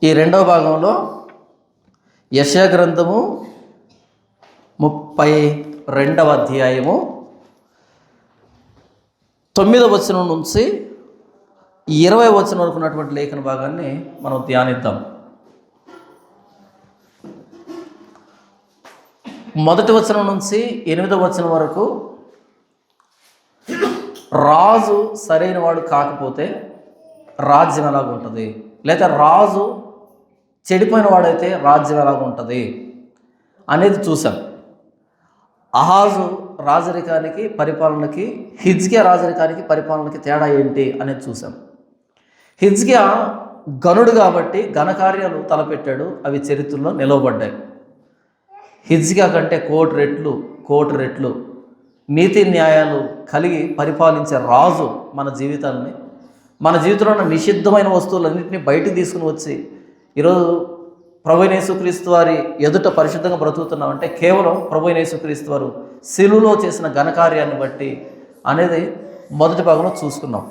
ఈ రెండవ భాగంలో యెషయా గ్రంథము 32వ అధ్యాయము 9వ వచనం నుంచి 20వ వచనం వరకు ఉన్నటువంటి లేఖన భాగాన్ని మనం ధ్యానిద్దాం. మొదటి వచనం నుంచి 8వ వచనం వరకు రాజు సరైన వాడు కాకపోతే రాజ్యం ఎలాగుంటుంది, లేదా రాజు చెడిపోయిన వాడైతే రాజ్యం ఎలాగుంటుంది అనేది చూసాం. అహాజు రాజరికానికి పరిపాలనకి, హిజ్కియా రాజరికానికి పరిపాలనకి తేడా ఏంటి అనేది చూసాం. హిజ్కియా గనుడు కాబట్టి ఘనకార్యాలు తలపెట్టాడు, అవి చరిత్రలో నిలవబడ్డాయి. హిజ్కియా కంటే కోటి రెట్లు నీతి న్యాయాలు కలిగి పరిపాలించే రాజు మన జీవితంలో ఉన్న నిషిద్ధమైన వస్తువులన్నింటినీ బయటికి తీసుకుని వచ్చి ఈరోజు ప్రభువైన యేసుక్రీస్తు వారి ఎదుట పరిశుద్ధంగా బ్రతుకుతున్నామంటే కేవలం ప్రభువైన యేసుక్రీస్తు వారు శిలువలో చేసిన ఘనకార్యాన్ని బట్టి అనేది మొదటి భాగంలో చూసుకున్నాం.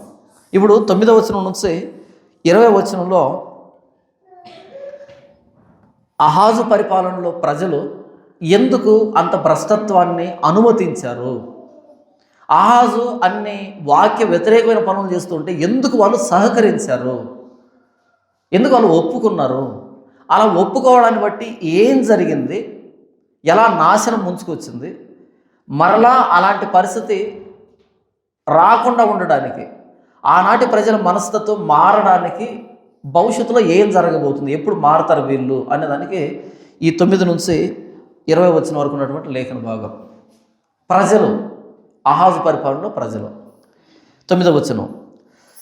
ఇప్పుడు 9వ వచనం నుంచి 20వ వచనంలో అహాజు పరిపాలనలో ప్రజలు ఎందుకు అంత భ్రష్టత్వాన్ని అనుమతించారు, అహాజు అన్ని వాక్య వ్యతిరేకమైన పనులు చేస్తుంటే ఎందుకు వాళ్ళు సహకరించారు, ఎందుకు వాళ్ళు ఒప్పుకున్నారు, అలా ఒప్పుకోవడాన్ని బట్టి ఏం జరిగింది, ఎలా నాశనం ముంచుకొచ్చింది, మరలా అలాంటి పరిస్థితి రాకుండా ఉండడానికి, ఆనాటి ప్రజల మనస్తత్వం మారడానికి భవిష్యత్తులో ఏం జరగబోతుంది, ఎప్పుడు మారతారు వీళ్ళు అనేదానికి ఈ 9 నుంచి 20 వచనం వరకు ఉన్నటువంటి లేఖన భాగం. ప్రజలు, అహాజు పరిపాలనలో ప్రజలు. 9వ వచనం,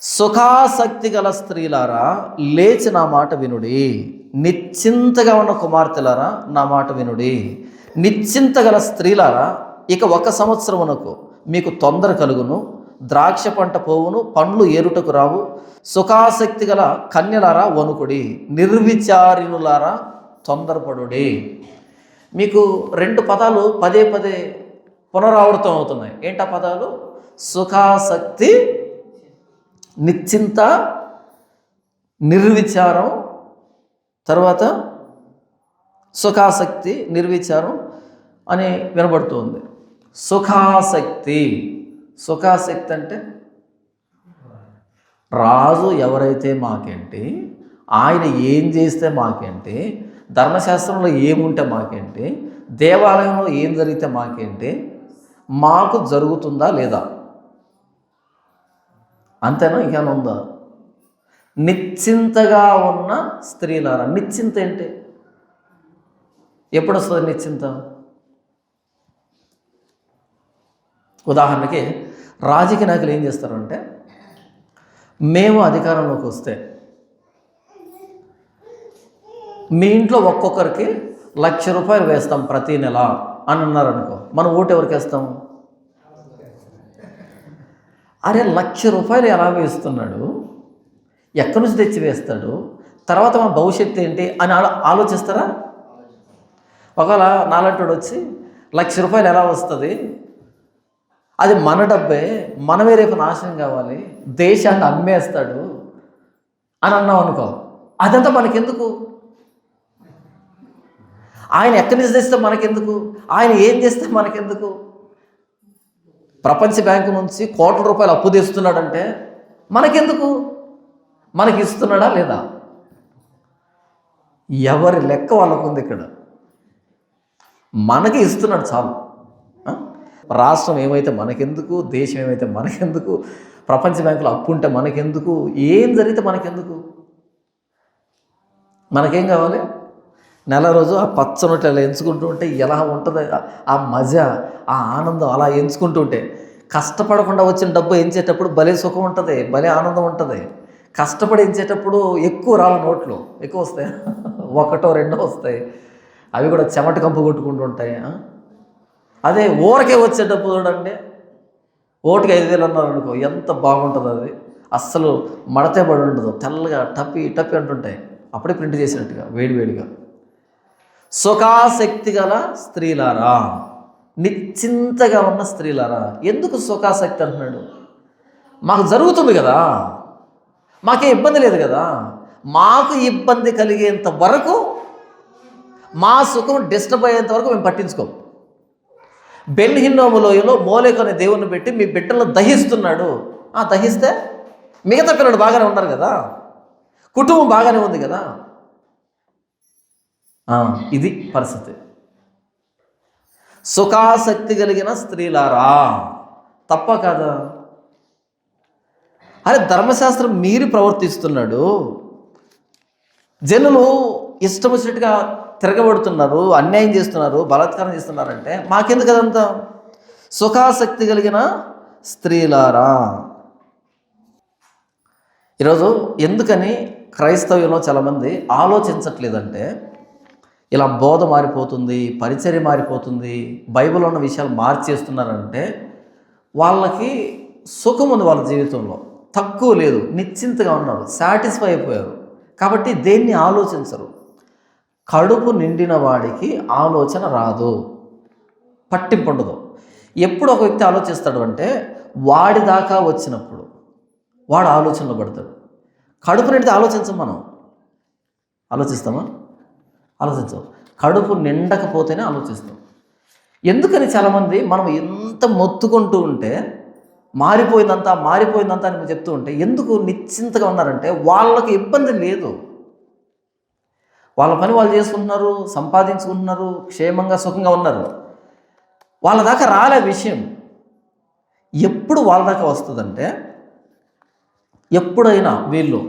సుఖాసక్తి గల స్త్రీలారా లేచి నా మాట వినుడి, నిశ్చింతగా ఉన్న కుమార్తెలారా నా మాట వినుడి. నిశ్చింత గల స్త్రీలారా ఇక 1 సంవత్సరమునకు మీకు తొందర కలుగును, ద్రాక్ష పంట పోవును, పండ్లు ఏరుటకు రావు. సుఖాసక్తి గల కన్యలారా వణుకుడి, నిర్విచారిణులారా తొందరపడుడి. మీకు 2 పదాలు పదే పునరావృతం అవుతున్నాయి. ఏంటా పదాలు? సుఖాసక్తి, నిశ్చింత, నిర్విచారం, తర్వాత సుఖాసక్తి, నిర్విచారం అని వినబడుతుంది. సుఖాసక్తి అంటే రాజు ఎవరైతే మాకేంటి, ఆయన ఏం చేస్తే మాకేంటి, ధర్మశాస్త్రంలో ఏముంటే మాకేంటి, దేవాలయంలో ఏం జరిగితే మాకేంటి, మాకు జరుగుతుందా లేదా, అంతేనా? ఇంకేమైనా ఉందా? నిశ్చింతగా ఉన్న స్త్రీలారా. నిశ్చింత ఏంటి? ఎప్పుడు వస్తుంది నిశ్చింత? ఉదాహరణకి రాజకీయ నాయకులు ఏం చేస్తారంటే, మేము అధికారంలోకి వస్తే మీ ఇంట్లో ఒక్కొక్కరికి ₹1,00,000 వేస్తాం ప్రతి నెల అని అన్నారనుకో, మనం ఓటు ఎవరికి వేస్తాం? అరే ₹1,00,000 ఎలా వేస్తున్నాడు, ఎక్కడి నుంచి తెచ్చి వేస్తాడు, తర్వాత మన భవిష్యత్తు ఏంటి అని ఆలోచిస్తారా? ఒకవేళ నాలంటోడు వచ్చి ₹1,00,000 ఎలా వస్తుంది, అది మన డబ్బే, మనమే రేపు నాశనం కావాలి, దేశాన్ని అమ్మేస్తాడు అని అన్నాం అనుకో, అదంతా మనకెందుకు? ఆయన ఎక్కడి నుంచి తెస్తే మనకెందుకు, ఆయన ఏం చేస్తే మనకెందుకు? ప్రపంచ బ్యాంకు నుంచి ₹1,00,00,000 అప్పు తెస్తున్నాడంటే మనకెందుకు? మనకి ఇస్తున్నాడా లేదా? ఎవరి లెక్క వాళ్ళకుంది. ఇక్కడ మనకి ఇస్తున్నాడు చాలు. రాష్ట్రం ఏమైతే మనకెందుకు, దేశం ఏమైతే మనకెందుకు, ప్రపంచ బ్యాంకులో అప్పు ఉంటే మనకెందుకు, ఏం జరిగితే మనకెందుకు? మనకేం కావాలి? నెల రోజు ఆ పచ్చనొట్టి అలా ఎంచుకుంటూ ఉంటే ఎలా ఉంటుంది ఆ మజా, ఆ ఆనందం. అలా ఎంచుకుంటూ ఉంటే కష్టపడకుండా వచ్చిన డబ్బు ఎంచేటప్పుడు భలే సుఖం ఉంటుంది, భలే ఆనందం ఉంటుంది. కష్టపడి ఎంచేటప్పుడు ఎక్కువ రావు, నోట్లు ఎక్కువ వస్తాయి, 1, 2 వస్తాయి, అవి కూడా చెమట కంపు కొట్టుకుంటూ ఉంటాయి. అదే ఊరకే వచ్చే డబ్బు చూడండి, ఓటుకి 5,000 అన్నారు అనుకో, ఎంత బాగుంటుంది అది. అస్సలు మడతే పడి ఉండదు, తెల్లగా టపి అంటుంటాయి, అప్పుడే ప్రింట్ చేసినట్టుగా వేడివేడిగా. సుఖాసక్తి గల స్త్రీలారా, నిశ్చింతగా ఉన్న స్త్రీలారా. ఎందుకు సుఖాసక్తి అంటున్నాడు? మాకు జరుగుతుంది కదా, మాకే ఇబ్బంది లేదు కదా, మాకు ఇబ్బంది కలిగేంత వరకు, మా సుఖం డిస్టర్బ్ అయ్యేంత వరకు మేము పట్టించుకోం. బెన్ హిన్నోము లోయలో మోలెకు అనే దేవుణ్ణి పెట్టి మీ బిడ్డలను దహిస్తున్నాడు. దహిస్తే మిగతా పిల్లలు బాగానే ఉన్నారు కదా, కుటుంబం బాగానే ఉంది కదా. ఇది పరిస్థితి. సుఖాసక్తి కలిగిన స్త్రీలారా, తప్ప కాదా? అరే ధర్మశాస్త్రం మీరి ప్రవర్తిస్తున్నాడు, జనులు ఇష్టం వచ్చినట్టుగా తిరగబడుతున్నారు, అన్యాయం చేస్తున్నారు, బలాత్కారం చేస్తున్నారంటే మాకెందుకు అదంతా? సుఖాసక్తి కలిగిన స్త్రీలారా. ఈరోజు ఎందుకని క్రైస్తవ్యంలో చాలామంది ఆలోచించట్లేదంటే, ఇలా బోధ మారిపోతుంది, పరిచర్య మారిపోతుంది, బైబిల్లో ఉన్న విషయాలు మార్చేస్తున్నారంటే వాళ్ళకి సుఖం ఉంది, వాళ్ళ జీవితంలో తక్కువ లేదు, నిశ్చింతగా ఉన్నారు, సాటిస్ఫై అయిపోయారు. కాబట్టి దేన్ని ఆలోచించరు. కడుపు నిండిన వాడికి ఆలోచన రాదు, పట్టింపు ఉండదు. ఎప్పుడు ఒక వ్యక్తి ఆలోచిస్తాడు అంటే వాడి దాకా వచ్చినప్పుడు వాడు ఆలోచనలో పడతాడు. కడుపు నిండితే ఆలోచించం, మనం ఆలోచిస్తామా? ఆలోచించం. కడుపు నిండకపోతేనే ఆలోచిస్తాం. ఎందుకని చాలామంది మనం ఎంత మొత్తుకుంటూ ఉంటే మారిపోయిందంతా అని చెప్తూ ఉంటే ఎందుకు నిశ్చింతగా ఉన్నారంటే వాళ్ళకి ఇబ్బంది లేదు, వాళ్ళ పని వాళ్ళు చేసుకుంటున్నారు, సంపాదించుకుంటున్నారు, క్షేమంగా సుఖంగా ఉన్నారు. వాళ్ళ దాకా రాలే విషయం. ఎప్పుడు వాళ్ళ దాకా వస్తుందంటే, ఎప్పుడైనా వీళ్ళు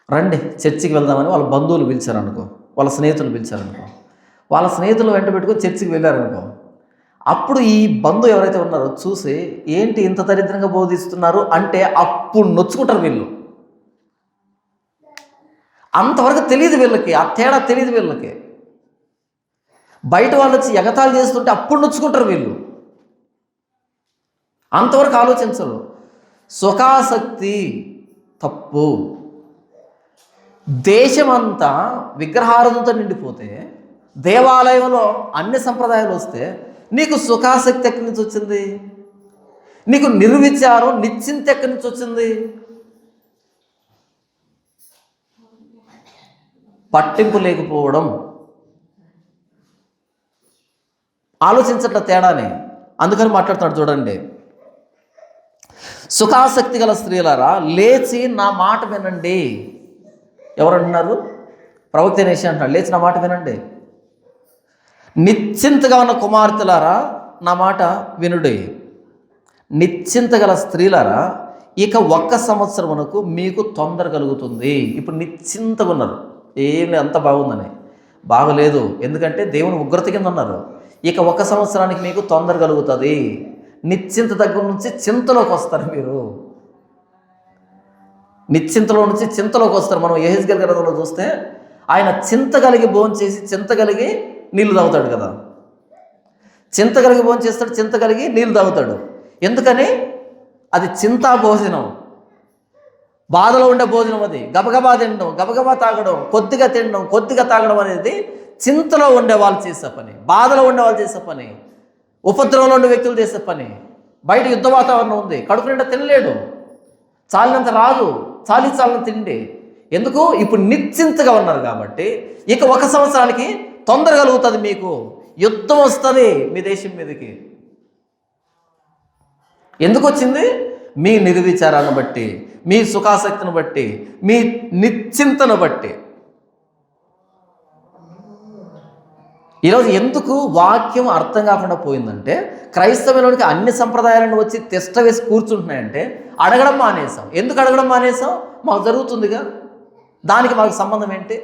రండి చర్చికి వెళ్దామని వాళ్ళ బంధువులు పిలిచారనుకో, వాళ్ళ స్నేహితులు పిలిచారనుకో, వాళ్ళ స్నేహితులు వెంట పెట్టుకొని చర్చికి వెళ్ళారనుకో, అప్పుడు ఈ బంధువు ఎవరైతే ఉన్నారో చూసి ఏంటి ఇంత దరిద్రంగా బోధిస్తున్నారు అంటే అప్పుడు నొచ్చుకుంటారు వీళ్ళు. అంతవరకు తెలియదు వీళ్ళకి, ఆ తేడా తెలియదు వీళ్ళకి. బయట వాళ్ళు వచ్చి ఎగతాళి చేస్తుంటే అప్పుడు నొచ్చుకుంటారు వీళ్ళు, అంతవరకు ఆలోచించరు. సుఖాసక్తి తప్పు. దేశమంతా విగ్రహారాధనతో నిండిపోతే, దేవాలయంలో అన్ని సంప్రదాయాలు వస్తే నీకు సుఖాసక్తి ఎక్కడి నుంచి వచ్చింది? నీకు నిర్విచారం, నిశ్చింత ఎక్కడి నుంచి వచ్చింది? పట్టింపు లేకపోవడం, ఆలోచించట్ల తేడానే. అందుకని మాట్లాడుతున్నాడు చూడండి. సుఖాసక్తి గల స్త్రీలారా లేచి నా మాట వినండి. ఎవరంటున్నారు? ప్రవక్త నేషి అంటున్నాడు, లేచి నా మాట వినండి. నిశ్చింతగా ఉన్న కుమార్తెలారా నా మాట వినుడి. నిశ్చింత గల స్త్రీలారా ఇక 1 సంవత్సరమునకు మీకు తొందర కలుగుతుంది. ఇప్పుడు నిశ్చింతగా ఉన్నారు, ఏమి అంత బాగుందని. బాగలేదు, ఎందుకంటే దేవుని ఉగ్రత కింద ఉన్నారు. ఇక 1 సంవత్సరానికి మీకు తొందర కలుగుతుంది. నిశ్చింత దగ్గర నుంచి చింతలోకి వస్తారు మీరు, నిశ్చింతలో నుంచి చింతలోకి వస్తారు. మనం యెహెజ్కేలు గ్రంథంలో చూస్తే ఆయన చింత కలిగి భోంచేసి చింత కలిగి నీళ్లు తాగుతాడు కదా. చింత కలిగి భోంచేస్తాడు, చింత కలిగి నీళ్లు తాగుతాడు. ఎందుకని? అది చింతా భోజనం, బాధలో ఉండే భోజనం. అది గబగబా తినడం, గబగబా తాగడం, కొద్దిగా తినడం, కొద్దిగా తాగడం అనేది చింతలో ఉండే వాళ్ళు చేసే పని, బాధలో ఉండే వాళ్ళు చేసే పని, ఉపద్రవంలో ఉండే వ్యక్తులు చేసే పని. బయట యుద్ధ వాతావరణం ఉంది, కడుపు నిండా తినలేడు, చాలినంత రాదు, చాలిన తిండి. ఎందుకు? ఇప్పుడు నిశ్చింతగా ఉన్నారు కాబట్టి ఇక 1 సంవత్సరానికి తొందర కలుగుతుంది, మీకు యుద్ధం వస్తుంది మీ దేశం మీదకి. ఎందుకు వచ్చింది? మీ నిర్విచారాన్ని బట్టి, మీ సుఖాసక్తిని బట్టి, మీ నిశ్చింతను బట్టి. ఈరోజు ఎందుకు వాక్యం అర్థం కాకుండా పోయిందంటే, క్రైస్తవంలోనికి అన్ని సంప్రదాయాలను వచ్చి తిష్ట వేసి కూర్చుంటున్నాయంటే అడగడం మానేసాం. ఎందుకు అడగడం మానేసాం? మాకు జరుగుతుందిగా, దానికి మాకు సంబంధం ఏంటి?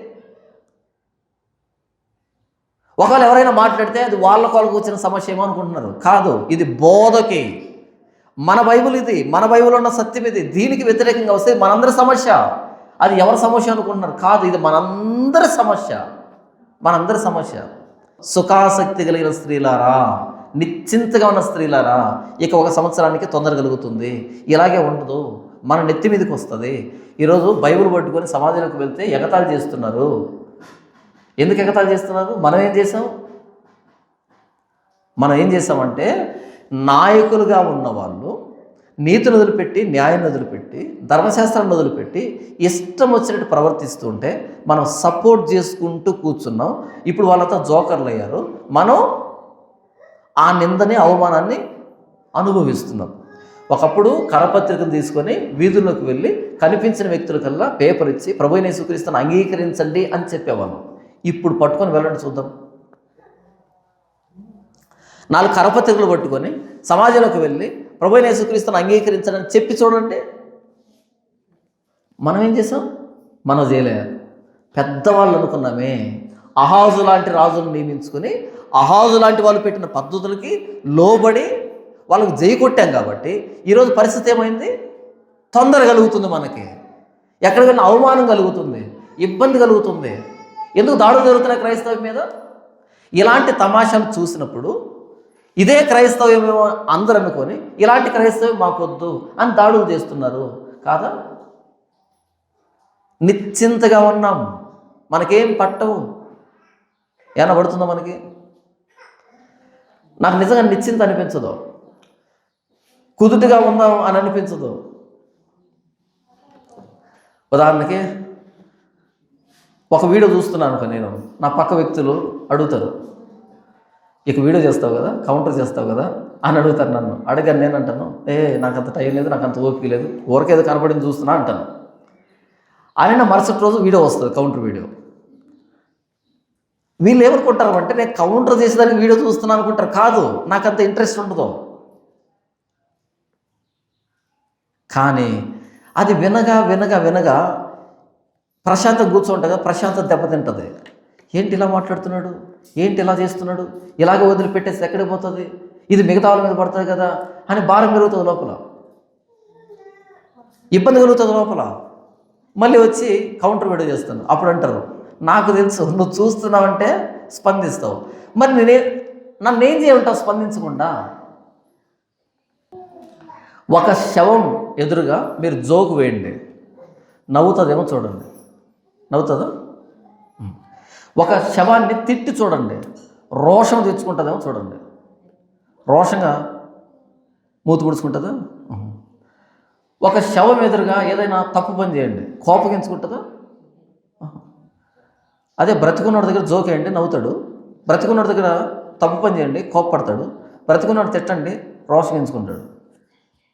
ఒకవేళ ఎవరైనా మాట్లాడితే అది వాళ్ళకు వచ్చిన సమస్య ఏమో అనుకుంటున్నారు. కాదు, ఇది బోధకి, మన బైబిల్ ఇది, మన బైబిల్ ఉన్న సత్యం ఇది. దీనికి వ్యతిరేకంగా వస్తే మనందరి సమస్య. అది ఎవరి సమస్య అనుకుంటున్నారు? కాదు, ఇది మనందరి సమస్య, మనందరి సమస్య. సుఖాసక్తి కలిగిన స్త్రీలారా, నిశ్చింతగా ఉన్న స్త్రీలారా ఇక 1 సంవత్సరానికి తొందర కలుగుతుంది. ఇలాగే ఉండదు, మన నెత్తి మీదకి వస్తుంది. ఈరోజు బైబిల్ పట్టుకొని సమాజంలోకి వెళ్తే ఎగతాళి చేస్తున్నారు. ఎందుకు ఎగతాళి చేస్తున్నారు? మనం ఏం చేసామంటే నాయకులుగా ఉన్నవాళ్ళు నీతిని వదిలిపెట్టి, న్యాయాన్ని వదిలిపెట్టి, ధర్మశాస్త్రాన్ని వదిలిపెట్టి ఇష్టం వచ్చినట్టు ప్రవర్తిస్తూ ఉంటే మనం సపోర్ట్ చేసుకుంటూ కూర్చున్నాం. ఇప్పుడు వాళ్ళంతా జోకర్లు అయ్యారు. మనం ఆ నిందని, అవమానాన్ని అనుభవిస్తున్నాం. ఒకప్పుడు కరపత్రికను తీసుకొని వీధుల్లోకి వెళ్ళి కనిపించిన వ్యక్తులకల్లా పేపర్ ఇచ్చి ప్రభువైన యేసుక్రీస్తుని అంగీకరించండి అని చెప్పేవాళ్ళం. ఇప్పుడు పట్టుకొని వెళ్ళండి చూద్దాం. 4 కరపత్రికలు పట్టుకొని సమాజంలోకి వెళ్ళి ప్రభువైన యేసుక్రీస్తుని అంగీకరించండి అని చెప్పి చూడండి. మనం ఏం చేసాం? మనం చేయలే. పెద్దవాళ్ళు అనుకున్నామే. అహాజు లాంటి రాజులను నియమించుకొని అహాజు లాంటి వాళ్ళు పెట్టిన పద్ధతులకి లోబడి వాళ్ళకు జై కొట్టాం కాబట్టి ఈరోజు పరిస్థితి ఏమైంది? తొందర కలుగుతుంది, మనకి ఎక్కడికైనా అవమానం కలుగుతుంది, ఇబ్బంది కలుగుతుంది. ఎందుకు దాడులు జరుగుతున్నాయి క్రైస్తవం మీద? ఇలాంటి తమాషాలు చూసినప్పుడు ఇదే క్రైస్తవ్యమేమో అందరూ అనుకొని ఇలాంటి క్రైస్తవం మాకొద్దు అని దాడులు చేస్తున్నారు కాదా? నిశ్చింతగా ఉన్నాం, మనకేం పట్టవు. ఏమైనా పడుతుందో మనకి? నాకు నిజంగా నిశ్చింత అనిపించదు, కుదుటిగా ఉందాం అని అనిపించదు. ఉదాహరణకి ఒక వీడియో చూస్తున్నాను అనుకో, నేను నా పక్క వ్యక్తులు అడుగుతారు, ఇక వీడియో చేస్తావు కదా, కౌంటర్ చేస్తావు కదా అని అడుగుతారు నన్ను. అడగాను, నేను అంటాను, నాకు అంత టైం లేదు, నాకు అంత ఓపిక లేదు, ఊరికేదో కనపడింది చూస్తున్నా అంటాను. ఆయన మరుసటి రోజు వీడియో వస్తుంది, కౌంటర్ వీడియో. వీళ్ళు ఏమనుకుంటారు అంటే నేను కౌంటర్ చేసేదానికి వీడియో చూస్తున్నాను అనుకుంటారు. కాదు, నాకు అంత ఇంట్రెస్ట్ ఉండదు. కానీ అది వినగా వినగా వినగా ప్రశాంతం కూర్చోంటగా ప్రశాంతం దెబ్బతింటుంది. ఏంటి ఇలా మాట్లాడుతున్నాడు, ఏంటి ఇలా చేస్తున్నాడు, ఇలాగ వదిలిపెట్టేసి ఎక్కడికి పోతుంది, ఇది మిగతా వాళ్ళ మీద పడుతుంది కదా అని భారం పెరుగుతుంది లోపల, ఇబ్బంది కలుగుతుంది లోపల. మళ్ళీ వచ్చి కౌంటర్ వీడియో చేస్తాను. అప్పుడు అంటారు, నాకు తెలుసు నువ్వు చూస్తున్నావంటే స్పందిస్తావు, మరి నన్ను ఏం చేయమంటావు స్పందించకుండా? ఒక శవం ఎదురుగా మీరు జోకు వేయండి, నవ్వుతుందేమో చూడండి. నవ్వుతుందా? ఒక శవాన్ని తిట్టి చూడండి, రోషం తెచ్చుకుంటుందేమో చూడండి. రోషంగా మూతి పుడుచుకుంటుందా? ఒక శవం ఎదురుగా ఏదైనా తప్పు పని చేయండి, కోపగించుకుంటుందా? అదే బ్రతికున్నోడి దగ్గర జోకేయండి, నవ్వుతాడు. బ్రతికున్నోడి దగ్గర తప్పు పని చేయండి, కోపపడతాడు. బ్రతికున్నోడు తిట్టండి, రోషగించుకుంటాడు.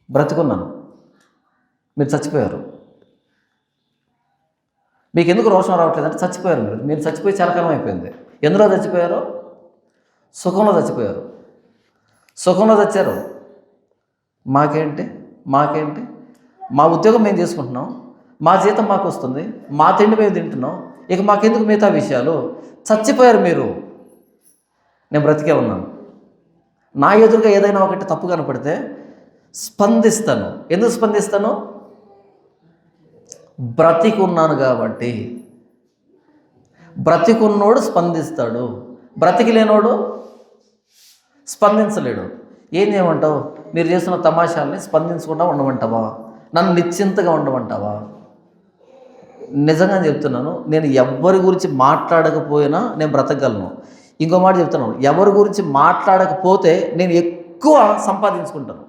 బ్రతికున్నాను, మీరు చచ్చిపోయారు. మీకు ఎందుకు రోషం రావట్లేదంటే చచ్చిపోయారు. మీరు చచ్చిపోయి చాలా కాలం అయిపోయింది. ఎందులో చచ్చిపోయారో? సుఖంలో చచ్చిపోయారు. సుఖంలో చచ్చారు. మాకేంటి మా ఉద్యోగం మేము చేసుకుంటున్నాం, మా జీతం మాకు వస్తుంది, మా తిండి మేము తింటున్నాం, ఇక మాకెందుకు మిగతా విషయాలు? చచ్చిపోయారు మీరు, నేను బ్రతికే ఉన్నాను. నా ఎదురుగా ఏదైనా ఒకటి తప్పు కనపడితే స్పందిస్తాను. ఎందుకు స్పందిస్తాను? బ్రతికున్నాను కాబట్టి. బ్రతికున్నోడు స్పందిస్తాడు, బ్రతికి లేనోడు స్పందించలేడు. ఏం చేయమంటావు? మీరు చేస్తున్న తమాషాలని స్పందించకుండా ఉండమంటావా? నన్ను నిశ్చింతగా ఉండమంటావా? నిజంగా చెప్తున్నాను, నేను ఎవరి గురించి మాట్లాడకపోయినా నేను బ్రతకగలను. ఇంకో మాట చెప్తున్నాను, ఎవరి గురించి మాట్లాడకపోతే నేను ఎక్కువ సంపాదించుకుంటాను.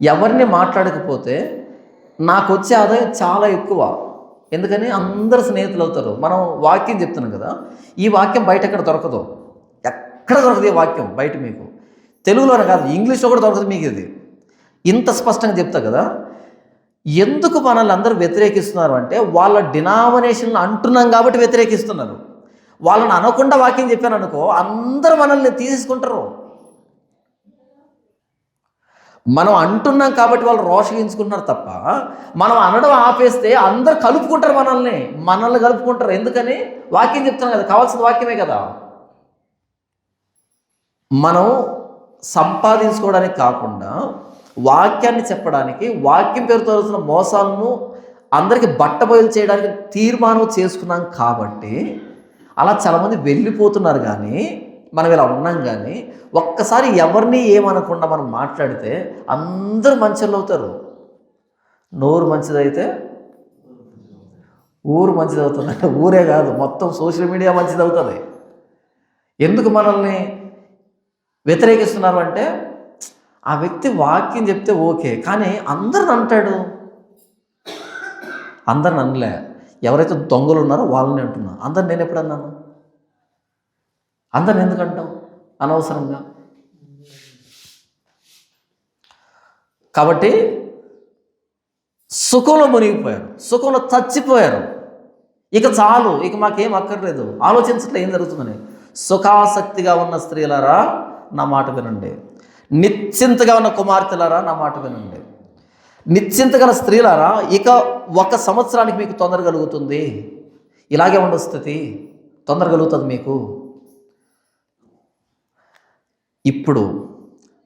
ఎవరిని మాట్లాడకపోతే నాకు వచ్చే ఆదాయం చాలా ఎక్కువ. ఎందుకని? అందరు స్నేహితులు అవుతారు. మనం వాక్యం చెప్తున్నాం కదా, ఈ వాక్యం బయట ఎక్కడ దొరకదు. ఎక్కడ దొరకదు ఈ వాక్యం బయట. మీకు తెలుగులోనే కాదు, ఇంగ్లీష్లో కూడా దొరకదు మీకు. ఇది ఇంత స్పష్టంగా చెప్తా కదా. ఎందుకు మనల్ని అందరూ వ్యతిరేకిస్తున్నారు అంటే వాళ్ళ డినామినేషన్లు అంటున్నాం కాబట్టి వ్యతిరేకిస్తున్నారు. వాళ్ళని అనకుండా వాక్యం చెప్పాను అనుకో, అందరూ మనల్ని తీసేసుకుంటారు. మనం అంటున్నాం కాబట్టి వాళ్ళు రోషగించుకుంటున్నారు తప్ప, మనం అనడం ఆపేస్తే అందరు కలుపుకుంటారు, మనల్ని కలుపుకుంటారు. ఎందుకని? వాక్యం చెప్తున్నాం కదా, కావాల్సిన వాక్యమే కదా. మనం సంపాదించుకోవడానికి కాకుండా వాక్యాన్ని చెప్పడానికి, వాక్యం పేరుతో వస్తున్న మోసాలను అందరికీ బట్టబయలు చేయడానికి తీర్మానం చేసుకున్నాం కాబట్టి అలా చాలామంది వెళ్ళిపోతున్నారు. కానీ మనం ఇలా ఉన్నాం. కానీ ఒక్కసారి ఎవరిని ఏమనకుండా మనం మాట్లాడితే అందరూ మంచోళ్ళు అవుతారు. నోరు మంచిదైతే ఊరు మంచిది అవుతుంది. ఊరే కాదు, మొత్తం సోషల్ మీడియా మంచిది అవుతుంది. ఎందుకు మనల్ని వ్యతిరేకిస్తున్నారు అంటే ఆ వ్యక్తి వాక్యం చెప్తే ఓకే, కానీ అందరిని అంటాడు. అందరిని అనలే, ఎవరైతే దొంగలు ఉన్నారో వాళ్ళని అంటున్నా. అందరు నేను ఎప్పుడు అన్నాను? అందరిని ఎందుకు అంటాం అనవసరంగా? కాబట్టి సుఖంలో మునిగిపోయారు, సుఖంలో చచ్చిపోయారు. ఇక చాలు, ఇక మాకేం అక్కర్లేదు, ఆలోచించట్లే ఏం జరుగుతుందని. సుఖాసక్తిగా ఉన్న స్త్రీలారా నా మాట వినండి, నిశ్చింతగా ఉన్న కుమార్తెలారా నా మాట వినండి. నిశ్చింత గల స్త్రీలారా, ఇక 1 సంవత్సరానికి మీకు తొందర కలుగుతుంది. ఇలాగే ఉండదు స్థితి, తొందర కలుగుతుంది మీకు. ఇప్పుడు